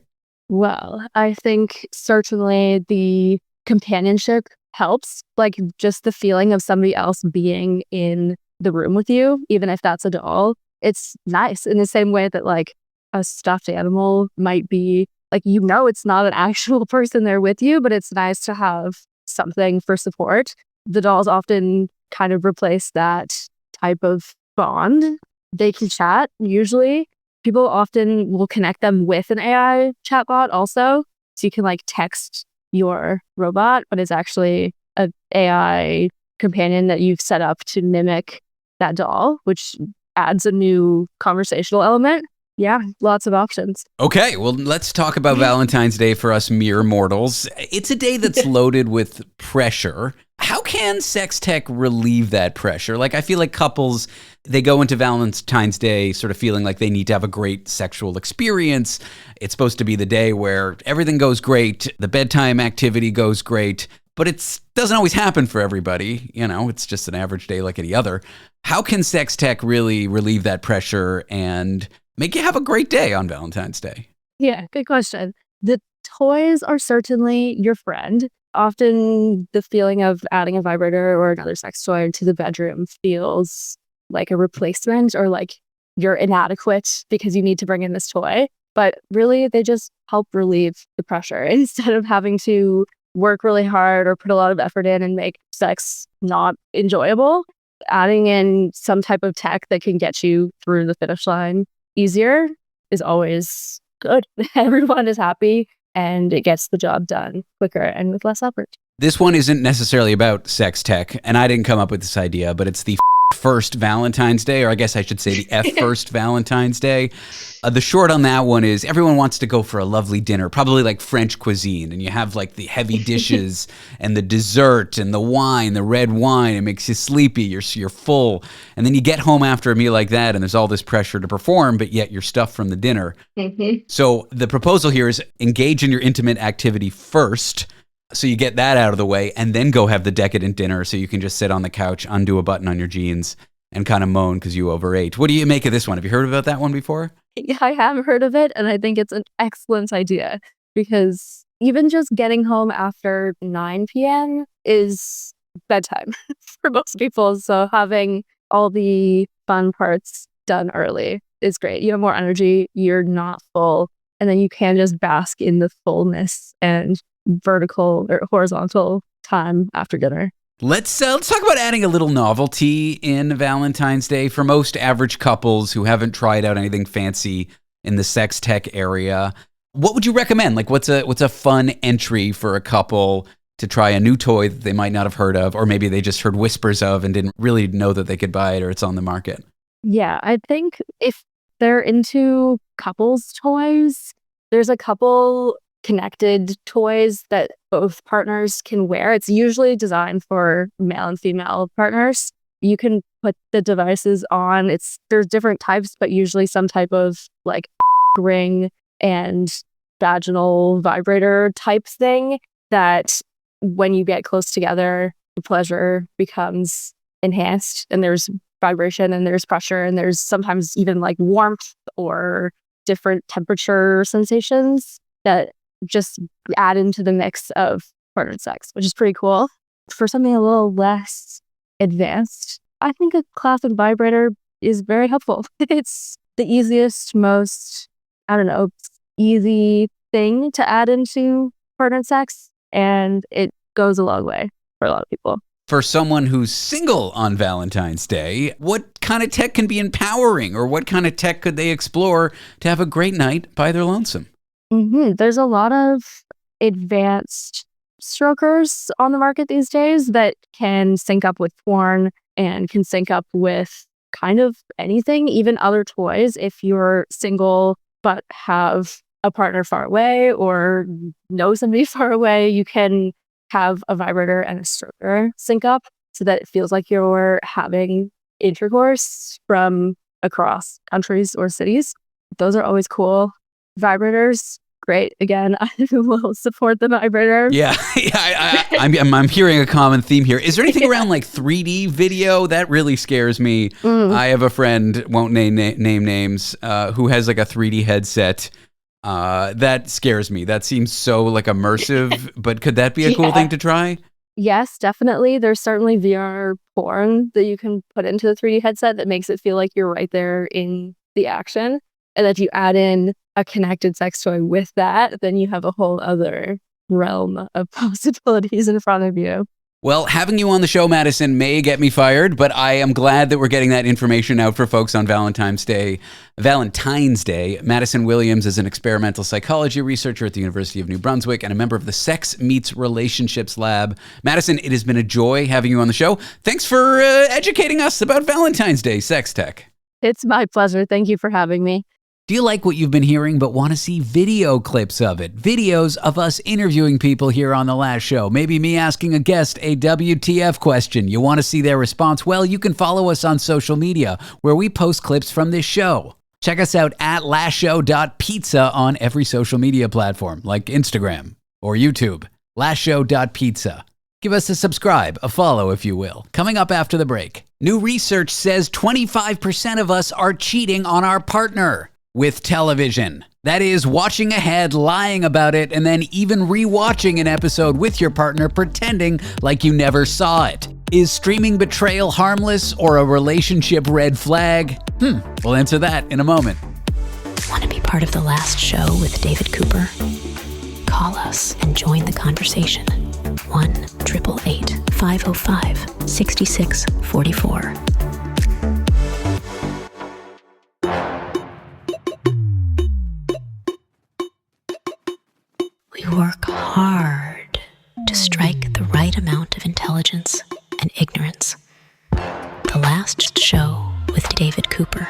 Well, I think certainly the companionship helps, like just the feeling of somebody else being in the room with you, even if that's a doll. It's nice in the same way that like a stuffed animal might be like, you know, it's not an actual person there with you, but it's nice to have something for support. The dolls often kind of replace that type of bond. They can chat usually. People often will connect them with an AI chatbot also. So you can like text your robot, but it's actually an AI companion that you've set up to mimic that doll, which adds a new conversational element. Yeah, lots of options. Okay, well, let's talk about Valentine's Day for us mere mortals. It's a day that's loaded with pressure. How can sex tech relieve that pressure? Like, I feel like couples, they go into Valentine's Day sort of feeling like they need to have a great sexual experience. It's supposed to be the day where everything goes great, the bedtime activity goes great, but it doesn't always happen for everybody. You know, it's just an average day like any other. How can sex tech really relieve that pressure and make you have a great day on Valentine's Day? Yeah, good question. The toys are certainly your friend. Often the feeling of adding a vibrator or another sex toy into the bedroom feels like a replacement or like you're inadequate because you need to bring in this toy. But really, they just help relieve the pressure instead of having to work really hard or put a lot of effort in and make sex not enjoyable. Adding in some type of tech that can get you through the finish line easier is always good. Everyone is happy and it gets the job done quicker and with less effort. This one isn't necessarily about sex tech, and I didn't come up with this idea, but it's the first Valentine's Day, or I guess I should say the first Valentine's Day. The short on that one is everyone wants to go for a lovely dinner, probably like French cuisine, and you have like the heavy dishes and the dessert and the wine, the red wine. It makes you sleepy. You're full, and then you get home after a meal like that, and there's all this pressure to perform, but yet you're stuffed from the dinner. So the proposal here is engage in your intimate activity first. So you get that out of the way and then go have the decadent dinner so you can just sit on the couch, undo a button on your jeans, and kind of moan because you overate. What do you make of this one? Have you heard about that one before? Yeah, I have heard of it, and I think it's an excellent idea because even just getting home after 9 p.m. is bedtime for most people. So having all the fun parts done early is great. You have more energy, you're not full, and then you can just bask in the fullness and vertical or horizontal time after dinner. Let's talk about adding a little novelty in Valentine's Day for most average couples who haven't tried out anything fancy in the sex tech area. What would you recommend? Like, what's a fun entry for a couple to try a new toy that they might not have heard of, or maybe they just heard whispers of and didn't really know that they could buy it or it's on the market? Yeah, I think if they're into couples toys, there's a couple connected toys that both partners can wear. It's usually designed for male and female partners. You can put the devices on. There's different types, but usually some type of like ring and vaginal vibrator type thing that when you get close together, the pleasure becomes enhanced and there's vibration and there's pressure and there's sometimes even like warmth or different temperature sensations that just add into the mix of partnered sex, which is pretty cool. For something a little less advanced, I think a classic vibrator is very helpful. It's the easiest, most, easy thing to add into partnered sex, and it goes a long way for a lot of people. For someone who's single on Valentine's Day, what kind of tech can be empowering, or what kind of tech could they explore to have a great night by their lonesome? There's a lot of advanced strokers on the market these days that can sync up with porn and can sync up with kind of anything, even other toys. If you're single but have a partner far away or know somebody far away, you can have a vibrator and a stroker sync up so that it feels like you're having intercourse from across countries or cities. Those are always cool. Vibrators, great. Again, I will support the vibrator. Yeah, I'm hearing a common theme here. Is there anything around like 3D video? That really scares me. I have a friend, won't name names, who has like a 3D headset. That scares me. That seems so like immersive, but could that be a cool thing to try? Yes, definitely. There's certainly VR porn that you can put into the 3D headset that makes it feel like you're right there in the action. And if you add in a connected sex toy with that, then you have a whole other realm of possibilities in front of you. Well, having you on the show, Madison, may get me fired, but I am glad that we're getting that information out for folks on Valentine's Day. Madison Williams is an experimental psychology researcher at the University of New Brunswick and a member of the Sex Meets Relationships Lab. Madison, it has been a joy having you on the show. Thanks for educating us about Valentine's Day sex tech. It's my pleasure. Thank you for having me. Do you like what you've been hearing but want to see video clips of it? Videos of us interviewing people here on The Last Show. Maybe me asking a guest a WTF question. You want to see their response? Well, you can follow us on social media where we post clips from this show. Check us out at lastshow.pizza on every social media platform like Instagram or YouTube. lastshow.pizza. Give us a subscribe, a follow if you will. Coming up after the break. New research says 25% of us are cheating on our partner with television. That is, watching ahead, lying about it, and then even rewatching an episode with your partner, pretending like you never saw it. Is streaming betrayal harmless or a relationship red flag? We'll answer that in a moment. Want to be part of The Last Show with David Cooper? Call us and join the conversation. 1-888-505-6644. We work hard to strike the right amount of intelligence and ignorance. The Last Show with David Cooper.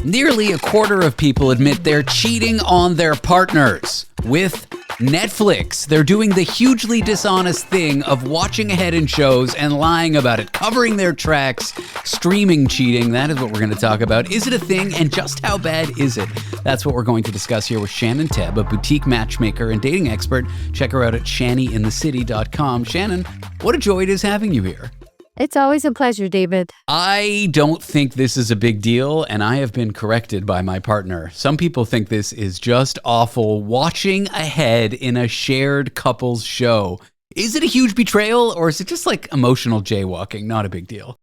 Nearly a quarter of people admit they're cheating on their partners. With Netflix, they're doing the hugely dishonest thing of watching ahead in shows and lying about it, covering their tracks, streaming cheating. That is what we're going to talk about. Is it a thing, and just how bad is it? That's what we're going to discuss here with Shannon Tebb, a boutique matchmaker and dating expert. Check her out at shannyinthecity.com. Shannon, what a joy it is having you here. It's always a pleasure, David. I don't think this is a big deal, and I have been corrected by my partner. Some people think this is just awful. Watching ahead in a shared couples show. Is it a huge betrayal, or is it just like emotional jaywalking? Not a big deal.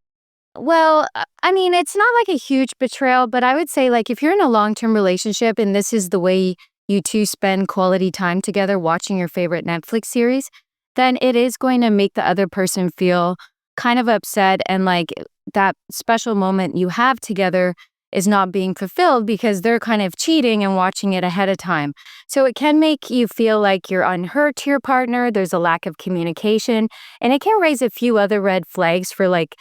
Well, I mean, it's not like a huge betrayal, but I would say, like, if you're in a long-term relationship and this is the way you two spend quality time together watching your favorite Netflix series, then it is going to make the other person feel kind of upset, and like that special moment you have together is not being fulfilled because they're kind of cheating and watching it ahead of time. So it can make you feel like you're unheard to your partner. There's a lack of communication, and it can raise a few other red flags for like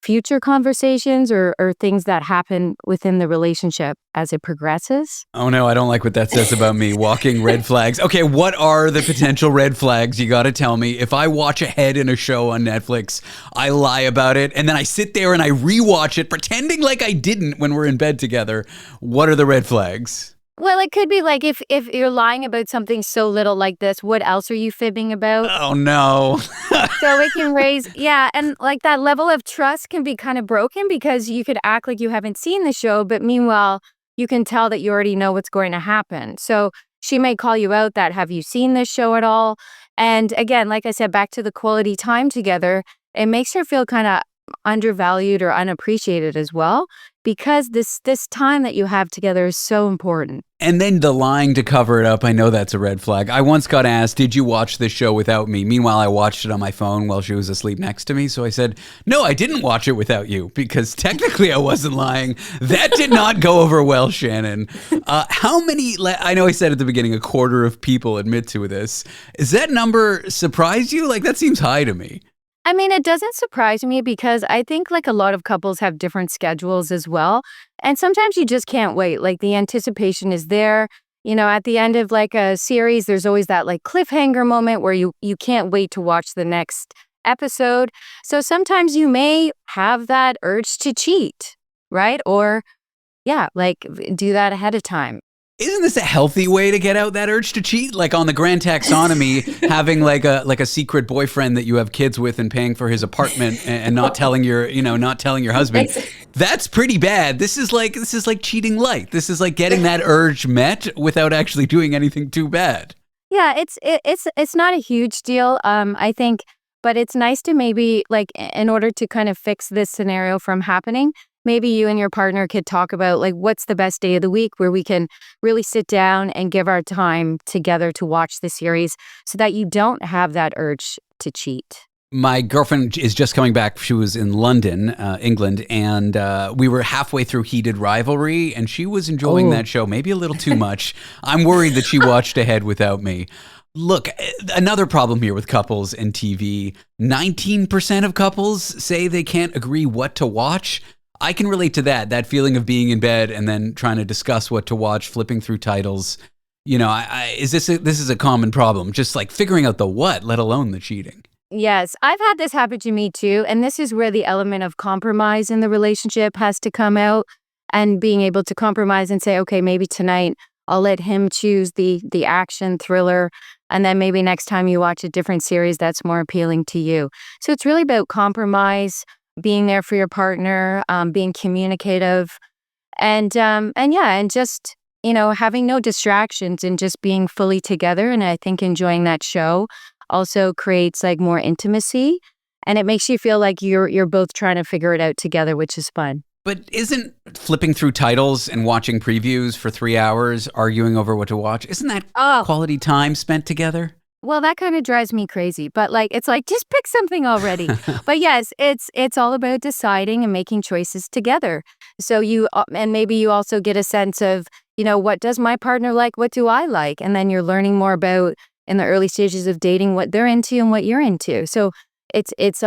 future conversations or things that happen within the relationship as it progresses. Oh no, I don't like what that says about me. Walking red flags. Okay, what are the potential red flags? You got to tell me. If I watch ahead in a show on Netflix, I lie about it, and then I sit there and I rewatch it, pretending like I didn't when we're in bed together. What are the red flags? Well, it could be like if you're lying about something so little like this, what else are you fibbing about? Oh no. So it can raise, yeah, and like that level of trust can be kind of broken because you could act like you haven't seen the show, but meanwhile, you can tell that you already know what's going to happen. So she may call you out that, have you seen this show at all? And again, like I said, back to the quality time together, it makes her feel kind of undervalued or unappreciated as well, because this time that you have together is so important. And then the lying to cover it up, I know that's a red flag. I once got asked, did you watch this show without me? Meanwhile, I watched it on my phone while she was asleep next to me. So I said, no, I didn't watch it without you, because technically I wasn't lying. That did not go over well, Shannon. How many, I know I said at the beginning, a quarter of people admit to this. Is that number surprise you? Like, that seems high to me. I mean, it doesn't surprise me because I think like a lot of couples have different schedules as well. And sometimes you just can't wait. Like the anticipation is there. You know, at the end of like a series, there's always that like cliffhanger moment where you can't wait to watch the next episode. So sometimes you may have that urge to cheat, right? Or yeah, like do that ahead of time. Isn't this a healthy way to get out that urge to cheat? Like on the Grand Taxonomy, having like a secret boyfriend that you have kids with and paying for his apartment and not telling your husband. That's pretty bad. This is like cheating light. This is like getting that urge met without actually doing anything too bad. Yeah, it's not a huge deal, I think, but it's nice to maybe like in order to kind of fix this scenario from happening, maybe you and your partner could talk about like what's the best day of the week where we can really sit down and give our time together to watch the series so that you don't have that urge to cheat. My girlfriend is just coming back. She was in London, England, and we were halfway through Heated Rivalry, and she was enjoying that show, maybe a little too much. I'm worried that she watched ahead without me. Look, another problem here with couples and TV, 19% of couples say they can't agree what to watch. I can relate to that feeling of being in bed and then trying to discuss what to watch, flipping through titles. You know, this is a common problem, just like figuring out the what, let alone the cheating. Yes, I've had this happen to me too. And this is where the element of compromise in the relationship has to come out, and being able to compromise and say, okay, maybe tonight I'll let him choose the action thriller. And then maybe next time you watch a different series that's more appealing to you. So it's really about compromise. being there for your partner, being communicative, and just having no distractions and just being fully together. And I think enjoying that show also creates like more intimacy, and it makes you feel like you're both trying to figure it out together, which is fun. But isn't flipping through titles and watching previews for 3 hours, arguing over what to watch, isn't that quality time spent together? Well, that kind of drives me crazy, but it's like, just pick something already. But yes, it's all about deciding and making choices together. So and maybe you also get a sense of, what does my partner like? What do I like? And then you're learning more about, in the early stages of dating, what they're into and what you're into. So it's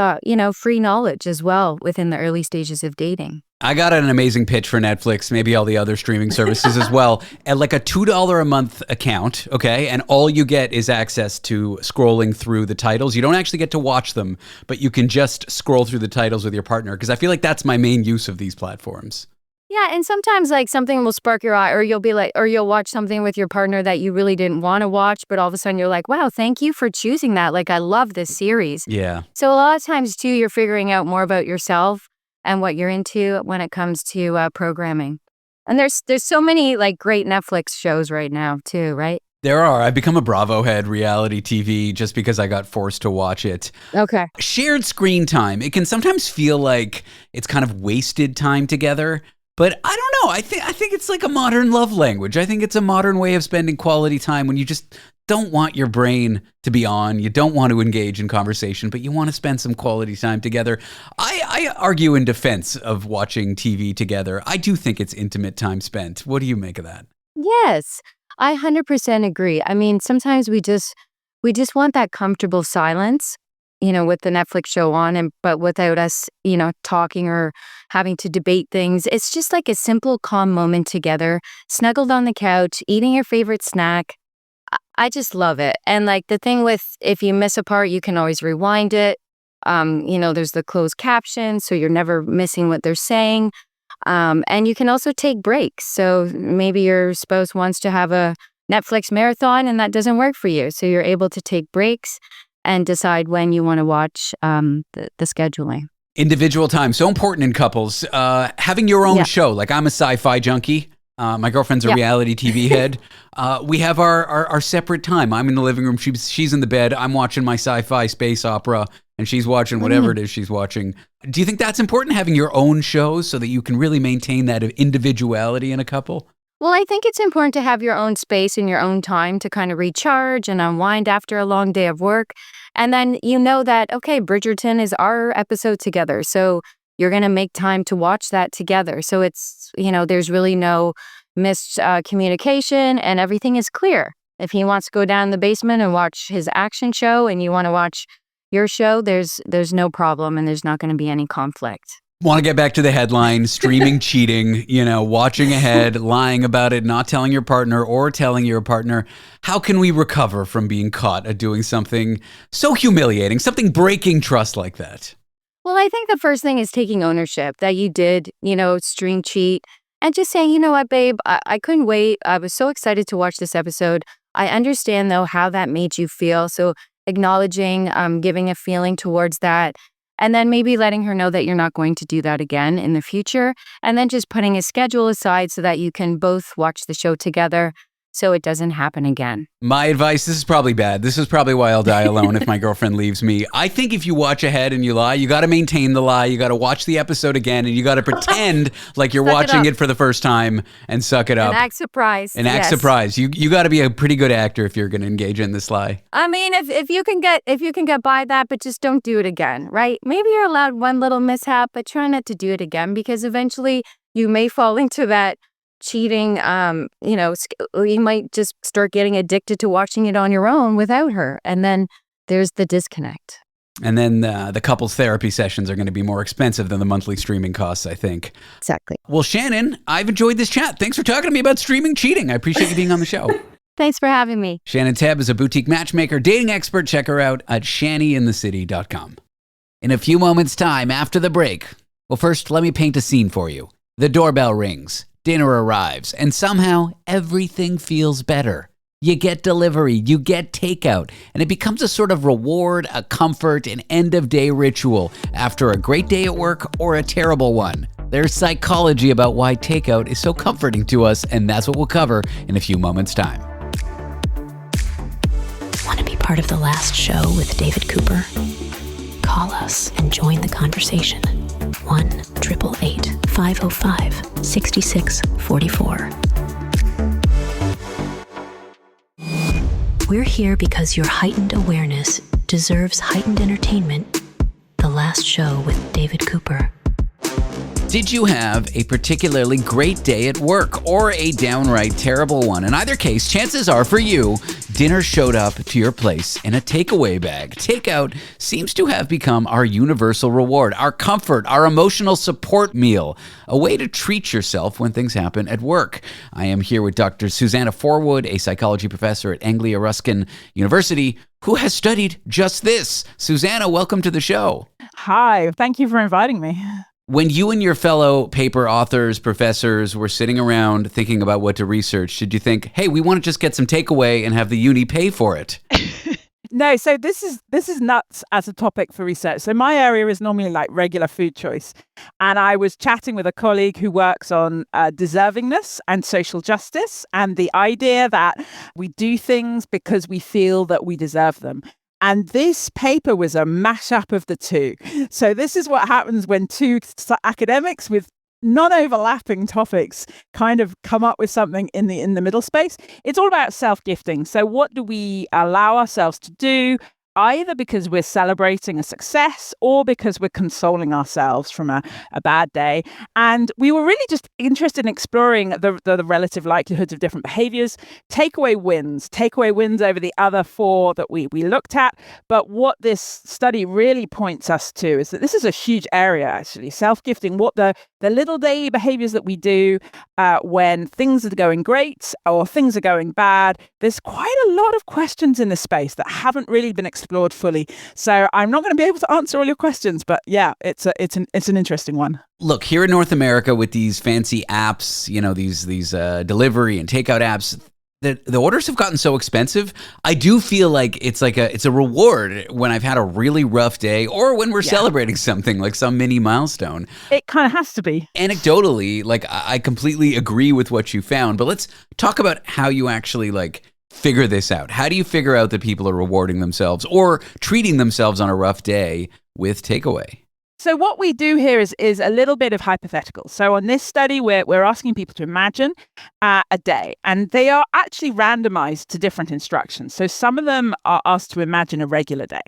free knowledge as well within the early stages of dating. I got an amazing pitch for Netflix, maybe all the other streaming services as well, at like a $2 a month account, okay? And all you get is access to scrolling through the titles. You don't actually get to watch them, but you can just scroll through the titles with your partner, because I feel like that's my main use of these platforms. Yeah, and sometimes something will spark your eye, or you'll watch something with your partner that you really didn't want to watch, but all of a sudden you're like, wow, thank you for choosing that. Like, I love this series. Yeah. So a lot of times too, you're figuring out more about yourself and what you're into when it comes to programming. And there's so many great Netflix shows right now too, right? There are. I've become a Bravo head, reality TV, just because I got forced to watch it. Okay. Shared screen time. It can sometimes feel like it's kind of wasted time together. But I don't know. I think it's like a modern love language. I think it's a modern way of spending quality time when you just don't want your brain to be on. You don't want to engage in conversation, but you want to spend some quality time together. I argue in defense of watching TV together. I do think it's intimate time spent. What do you make of that? Yes, I 100% agree. I mean, sometimes we just want that comfortable silence, with the Netflix show on, but without us, talking or having to debate things. It's just like a simple, calm moment together, snuggled on the couch, eating your favorite snack. I just love it. And the thing with, if you miss a part, you can always rewind it. There's the closed caption, so you're never missing what they're saying. And you can also take breaks. So maybe your spouse wants to have a Netflix marathon and that doesn't work for you. So you're able to take breaks and decide when you want to watch the scheduling. Individual time, so important in couples. Having your own show, like I'm a sci-fi junkie. My girlfriend's a reality TV head. We have our separate time. I'm in the living room. She's in the bed. I'm watching my sci-fi space opera, and she's watching whatever it is she's watching. Do you think that's important, having your own shows so that you can really maintain that individuality in a couple? Well, I think it's important to have your own space and your own time to kind of recharge and unwind after a long day of work. And then that, okay, Bridgerton is our episode together. So you're going to make time to watch that together. So it's, there's really no miscommunication and everything is clear. If he wants to go down in the basement and watch his action show and you want to watch your show, there's no problem and there's not going to be any conflict. Want to get back to the headline, streaming cheating, watching ahead, lying about it, not telling your partner or telling your partner. How can we recover from being caught at doing something so humiliating, something breaking trust like that? Well, I think the first thing is taking ownership that you did, stream cheat, and just saying, you know what, babe, I couldn't wait. I was so excited to watch this episode. I understand, though, how that made you feel. So acknowledging, giving a feeling towards that. And then maybe letting her know that you're not going to do that again in the future. And then just putting a schedule aside so that you can both watch the show together so it doesn't happen again. My advice, this is probably bad. This is probably why I'll die alone if my girlfriend leaves me. I think if you watch ahead and you lie, you got to maintain the lie. You got to watch the episode again and you got to pretend like you're watching it for the first time and suck it up. And act surprised. And act surprised. You got to be a pretty good actor if you're going to engage in this lie. I mean, if you can get by that, but just don't do it again, right? Maybe you're allowed one little mishap, but try not to do it again because eventually you may fall into that cheating, you might just start getting addicted to watching it on your own without her. And then there's the disconnect. And then the couples therapy sessions are going to be more expensive than the monthly streaming costs, I think. Exactly. Well, Shannon, I've enjoyed this chat. Thanks for talking to me about streaming cheating. I appreciate you being on the show. Thanks for having me. Shannon Tebb is a boutique matchmaker, dating expert. Check her out at shannyinthecity.com. In a few moments' time after the break, well, first, let me paint a scene for you. The doorbell rings. Dinner arrives, and somehow everything feels better. You get delivery, you get takeout, and it becomes a sort of reward, a comfort, an end-of-day ritual after a great day at work or a terrible one. There's psychology about why takeout is so comforting to us, and that's what we'll cover in a few moments' time. Want to be part of the last show with David Cooper? Call us and join the conversation. 1-888-505-6644. We're here because your heightened awareness deserves heightened entertainment. The last show with David Cooper. Did you have a particularly great day at work or a downright terrible one? In either case, chances are for you, dinner showed up to your place in a takeaway bag. Takeout seems to have become our universal reward, our comfort, our emotional support meal, a way to treat yourself when things happen at work. I am here with Dr. Suzanna Forwood, a psychology professor at Anglia Ruskin University, who has studied just this. Suzanna, welcome to the show. Hi, thank you for inviting me. When you and your fellow paper authors, professors were sitting around thinking about what to research, did you think, hey, we want to just get some takeaway and have the uni pay for it? No, so this is nuts as a topic for research. So my area is normally like regular food choice. And I was chatting with a colleague who works on deservingness and social justice and the idea that we do things because we feel that we deserve them. And this paper was a mashup of the two. So this is what happens when two academics with non-overlapping topics kind of come up with something in the middle space. It's all about self-gifting. So what do we allow ourselves to do, either because we're celebrating a success or because we're consoling ourselves from a bad day? And we were really just interested in exploring the relative likelihoods of different behaviors. Takeaway wins over the other four that we looked at. But what this study really points us to is that this is a huge area, actually, self-gifting, what the little daily behaviors that we do when things are going great or things are going bad. There's quite a lot of questions in this space that haven't really been explored fully. So I'm not going to be able to answer all your questions, but yeah, it's an interesting one. Look, here in North America with these fancy apps, you know, these delivery and takeout apps, the orders have gotten so expensive. I do feel like it's a reward when I've had a really rough day or when we're celebrating something like some mini milestone. It kind of has to be. Anecdotally, like I completely agree with what you found, but let's talk about how you actually figure this out. How do you figure out that people are rewarding themselves or treating themselves on a rough day with takeaway? So what we do here is a little bit of hypothetical. So on this study, we're asking people to imagine a day, and they are actually randomized to different instructions. So some of them are asked to imagine a regular day.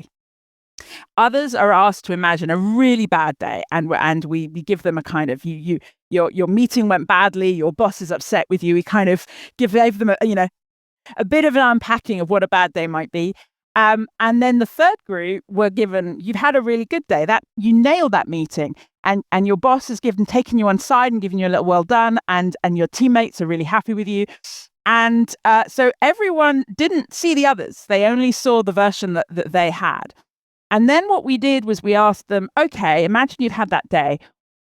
Others are asked to imagine a really bad day, and we give them a kind of your meeting went badly, your boss is upset with you. We kind of gave them a bit of an unpacking of what a bad day might be. And then the third group were given, you've had a really good day, that you nailed that meeting, and your boss has taken you on side and given you a little well done, and your teammates are really happy with you. And so everyone didn't see the others. They only saw the version that they had. And then what we did was we asked them, okay, imagine you've had that day.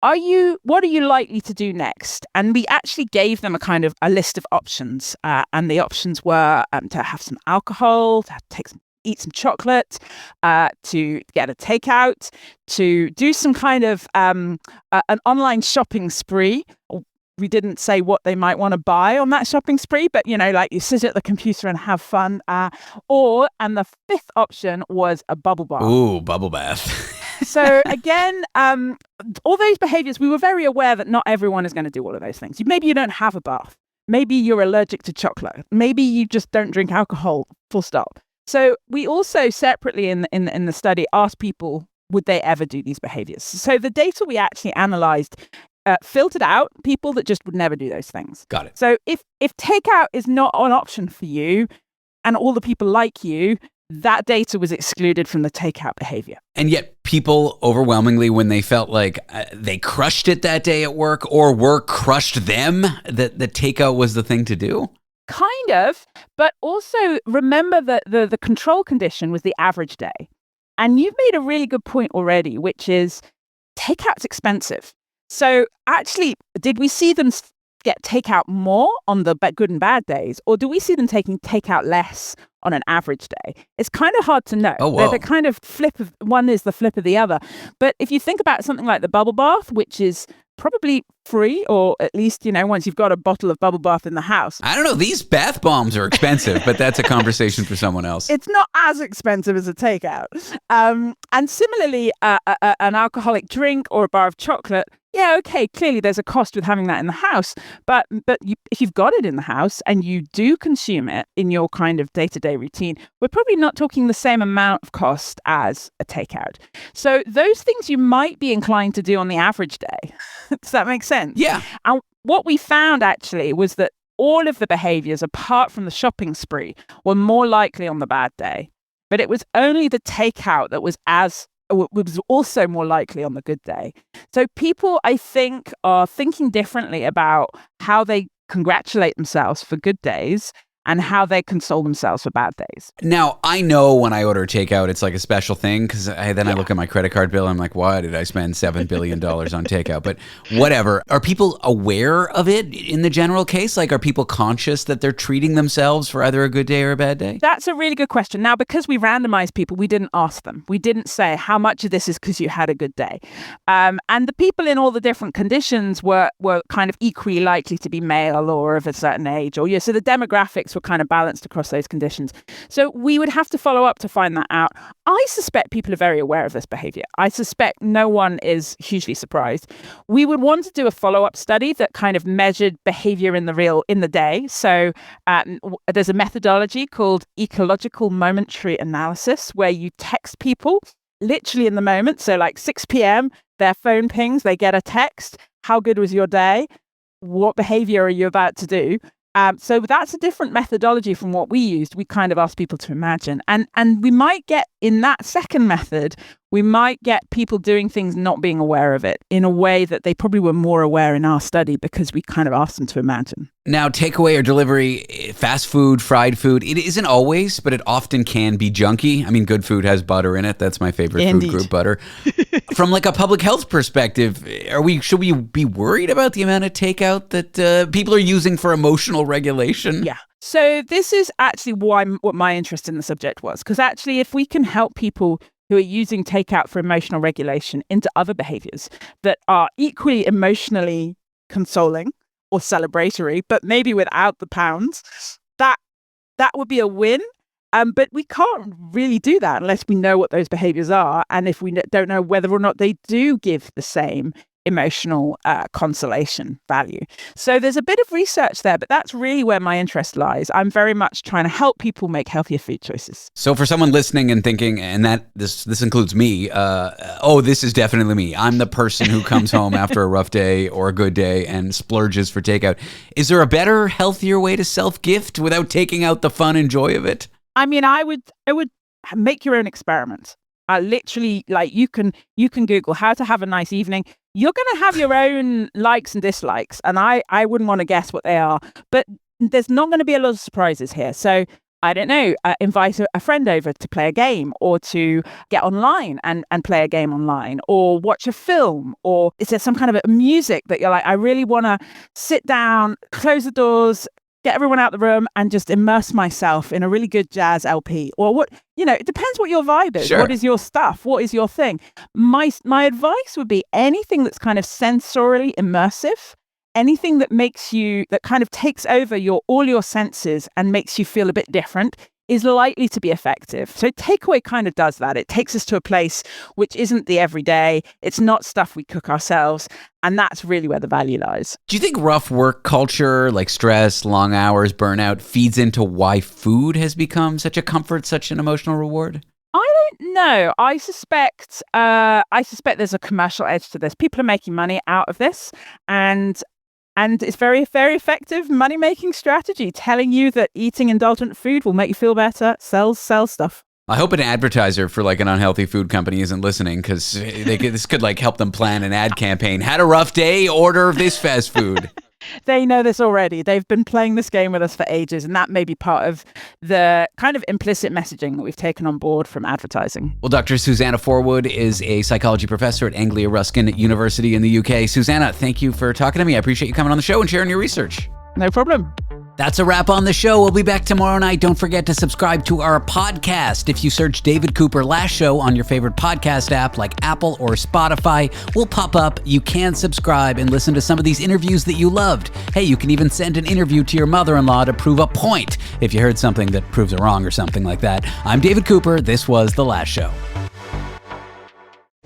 What are you likely to do next? And we actually gave them a list of options. And the options were to have some alcohol, to eat some chocolate, to get a takeout, to do some kind of an online shopping spree. We didn't say what they might want to buy on that shopping spree, but you sit at the computer and have fun. And the fifth option was a bubble bath. Ooh, bubble bath. So again, all those behaviors, we were very aware that not everyone is going to do all of those things. Maybe you don't have a bath. Maybe you're allergic to chocolate. Maybe you just don't drink alcohol, full stop. So we also separately in the study asked people, would they ever do these behaviors? So the data we actually analyzed filtered out people that just would never do those things. Got it. So if takeout is not an option for you and all the people like you, that data was excluded from the takeout behavior. And yet people overwhelmingly, when they felt like they crushed it that day at work or were crushed them, that the takeout was the thing to do? Kind of, but also remember that the control condition was the average day. And you've made a really good point already, which is takeout's expensive. So actually, did we see them get takeout more on the good and bad days, or do we see them taking takeout less on an average day? It's kind of hard to know. Oh, whoa. They're the kind of flip of one is the flip of the other. But if you think about something like the bubble bath, which is probably free, or at least, once you've got a bottle of bubble bath in the house. I don't know. These bath bombs are expensive, but that's a conversation for someone else. It's not as expensive as a takeout. And similarly, an alcoholic drink or a bar of chocolate, yeah, okay, clearly there's a cost with having that in the house. But if you've got it in the house and you do consume it in your kind of day-to-day routine, we're probably not talking the same amount of cost as a takeout. So those things you might be inclined to do on the average day. Does that make sense? Yeah. And what we found actually was that all of the behaviors, apart from the shopping spree, were more likely on the bad day. But it was only the takeout that was also more likely on the good day. So people, I think, are thinking differently about how they congratulate themselves for good days and how they console themselves for bad days. Now, I know when I order takeout, it's like a special thing because I look at my credit card bill. I'm like, why did I spend $7 billion on takeout? But whatever. Are people aware of it in the general case? Like, are people conscious that they're treating themselves for either a good day or a bad day? That's a really good question. Now, because we randomized people, we didn't ask them. We didn't say how much of this is because you had a good day. And the people in all the different conditions were kind of equally likely to be male or of a certain age. So the demographics were kind of balanced across those conditions. So we would have to follow up to find that out. I suspect people are very aware of this behavior. I suspect no one is hugely surprised. We would want to do a follow-up study that kind of measured behavior in the day. So there's a methodology called ecological momentary analysis where you text people literally in the moment. So like 6 p.m., their phone pings, they get a text. How good was your day? What behavior are you about to do? So that's a different methodology from what we used. We kind of asked people to imagine. And we might get, in that second method, we might get people doing things not being aware of it in a way that they probably were more aware in our study because we kind of asked them to imagine. Now, takeaway or delivery, fast food, fried food, it isn't always, but it often can be junky. I mean, good food has butter in it. That's my favorite Indeed. food group, butter. From like a public health perspective, should we be worried about the amount of takeout that people are using for emotional regulation? Yeah. So this is actually what my interest in the subject was, because actually if we can help people who are using takeout for emotional regulation into other behaviors that are equally emotionally consoling or celebratory, but maybe without the pounds, that would be a win. But we can't really do that unless we know what those behaviors are. And if we don't know whether or not they do give the same emotional consolation value. So there's a bit of research there, but that's really where my interest lies. I'm very much trying to help people make healthier food choices. So for someone listening and thinking, and that this includes me, this is definitely me. I'm the person who comes home after a rough day or a good day and splurges for takeout. Is there a better, healthier way to self-gift without taking out the fun and joy of it? I mean, I would make your own experiment. Literally, like you can Google how to have a nice evening. You're going to have your own likes and dislikes, and I wouldn't want to guess what they are. But there's not going to be a lot of surprises here. So I don't know, invite a friend over to play a game or to get online and play a game online or watch a film, or is there some kind of music that you're like, I really want to sit down, close the doors, get everyone out of the room and just immerse myself in a really good jazz LP or what, it depends what your vibe is. Sure. What is your stuff? What is your thing? My advice would be anything that's kind of sensorially immersive, anything that that kind of takes over all your senses and makes you feel a bit different is likely to be effective. So takeaway kind of does that. It takes us to a place which isn't the everyday. It's not stuff we cook ourselves. And that's really where the value lies. Do you think rough work culture, like stress, long hours, burnout, feeds into why food has become such a comfort, such an emotional reward? I don't know. I suspect there's a commercial edge to this. People are making money out of this, and it's very, very effective money-making strategy, telling you that eating indulgent food will make you feel better, sell stuff. I hope an advertiser for like an unhealthy food company isn't listening, because this could like help them plan an ad campaign. Had a rough day, order this fast food. They know this already. They've been playing this game with us for ages, and that may be part of the kind of implicit messaging that we've taken on board from advertising. Well, Dr. Suzanna Forwood is a psychology professor at Anglia Ruskin University in the UK. Suzanna, thank you for talking to me. I appreciate you coming on the show and sharing your research. No problem. That's a wrap on the show. We'll be back tomorrow night. Don't forget to subscribe to our podcast. If you search David Cooper Last Show on your favorite podcast app like Apple or Spotify, we'll pop up. You can subscribe and listen to some of these interviews that you loved. Hey, you can even send an interview to your mother-in-law to prove a point if you heard something that proves it wrong or something like that. I'm David Cooper. This was The Last Show.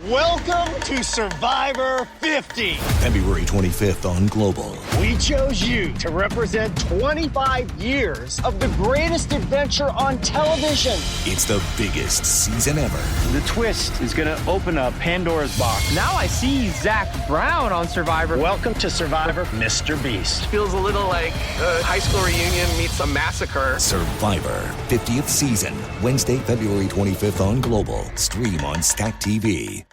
Welcome to Survivor 50. February 25th on Global. We chose you to represent 25 years of the greatest adventure on television. It's the biggest season ever. The twist is going to open up Pandora's box. Now I see Zach Brown on Survivor. Welcome to Survivor, Mr. Beast. Feels a little like a high school reunion meets a massacre. Survivor 50th season, Wednesday, February 25th on Global. Stream on Stack TV.